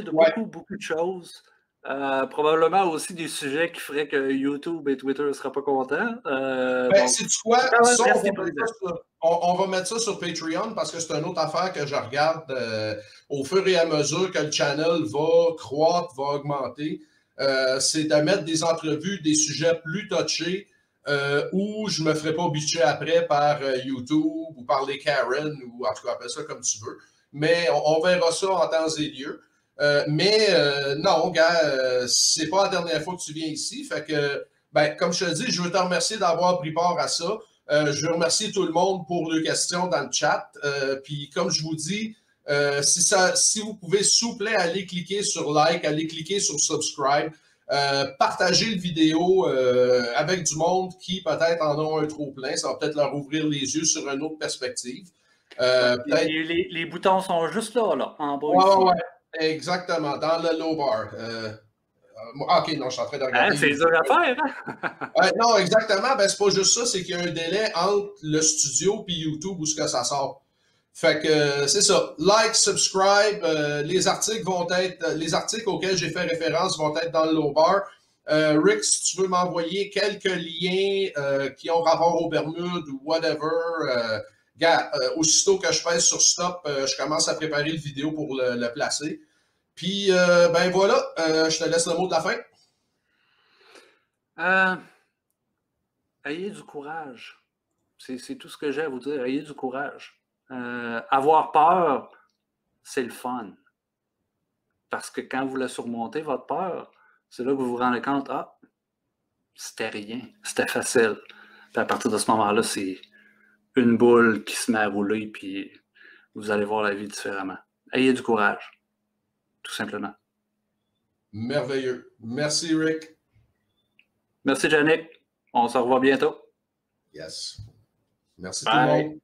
de beaucoup de choses. Probablement aussi des sujets qui feraient que YouTube et Twitter ne seraient pas contents. C'est quoi? On va mettre ça sur Patreon parce que c'est une autre affaire que je regarde au fur et à mesure que le channel va croître, va augmenter. C'est de mettre des entrevues, des sujets plus touchés où je ne me ferai pas bitcher après par YouTube ou par les Karen ou en tout cas appelle ça comme tu veux. Mais on verra ça en temps et lieu. Non, gars, c'est pas la dernière fois que tu viens ici. Fait que, comme je te dis, je veux te remercier d'avoir pris part à ça. Je veux remercier tout le monde pour les questions dans le chat. Puis, comme je vous dis, si vous pouvez, s'il vous plaît, aller cliquer sur like, aller cliquer sur subscribe, partager le vidéo avec du monde qui peut-être en ont un trop plein. Ça va peut-être leur ouvrir les yeux sur une autre perspective. Les boutons sont juste là, en bas. Ouais. Exactement, dans le low bar. OK, non, je suis en train de regarder. C'est dur à faire, hein? Non, exactement. C'est pas juste ça, c'est qu'il y a un délai entre le studio et YouTube où ça sort. Fait que c'est ça. Like, subscribe. Les articles auxquels j'ai fait référence vont être dans le low bar. Rick, si tu veux m'envoyer quelques liens qui ont rapport aux Bermudes ou whatever, gars, aussitôt que je pèse sur stop, je commence à préparer le vidéo pour le placer. Puis, voilà, je te laisse le mot de la fin. Ayez du courage. C'est tout ce que j'ai à vous dire. Ayez du courage. Avoir peur, c'est le fun. Parce que quand vous la surmontez, votre peur, c'est là que vous vous rendez compte, c'était rien, c'était facile. Puis à partir de ce moment-là, c'est une boule qui se met à rouler, puis vous allez voir la vie différemment. Ayez du courage, tout simplement. Merveilleux. Merci, Rick. Merci, Yannick. On se revoit bientôt. Yes. Merci Bye. tout le monde.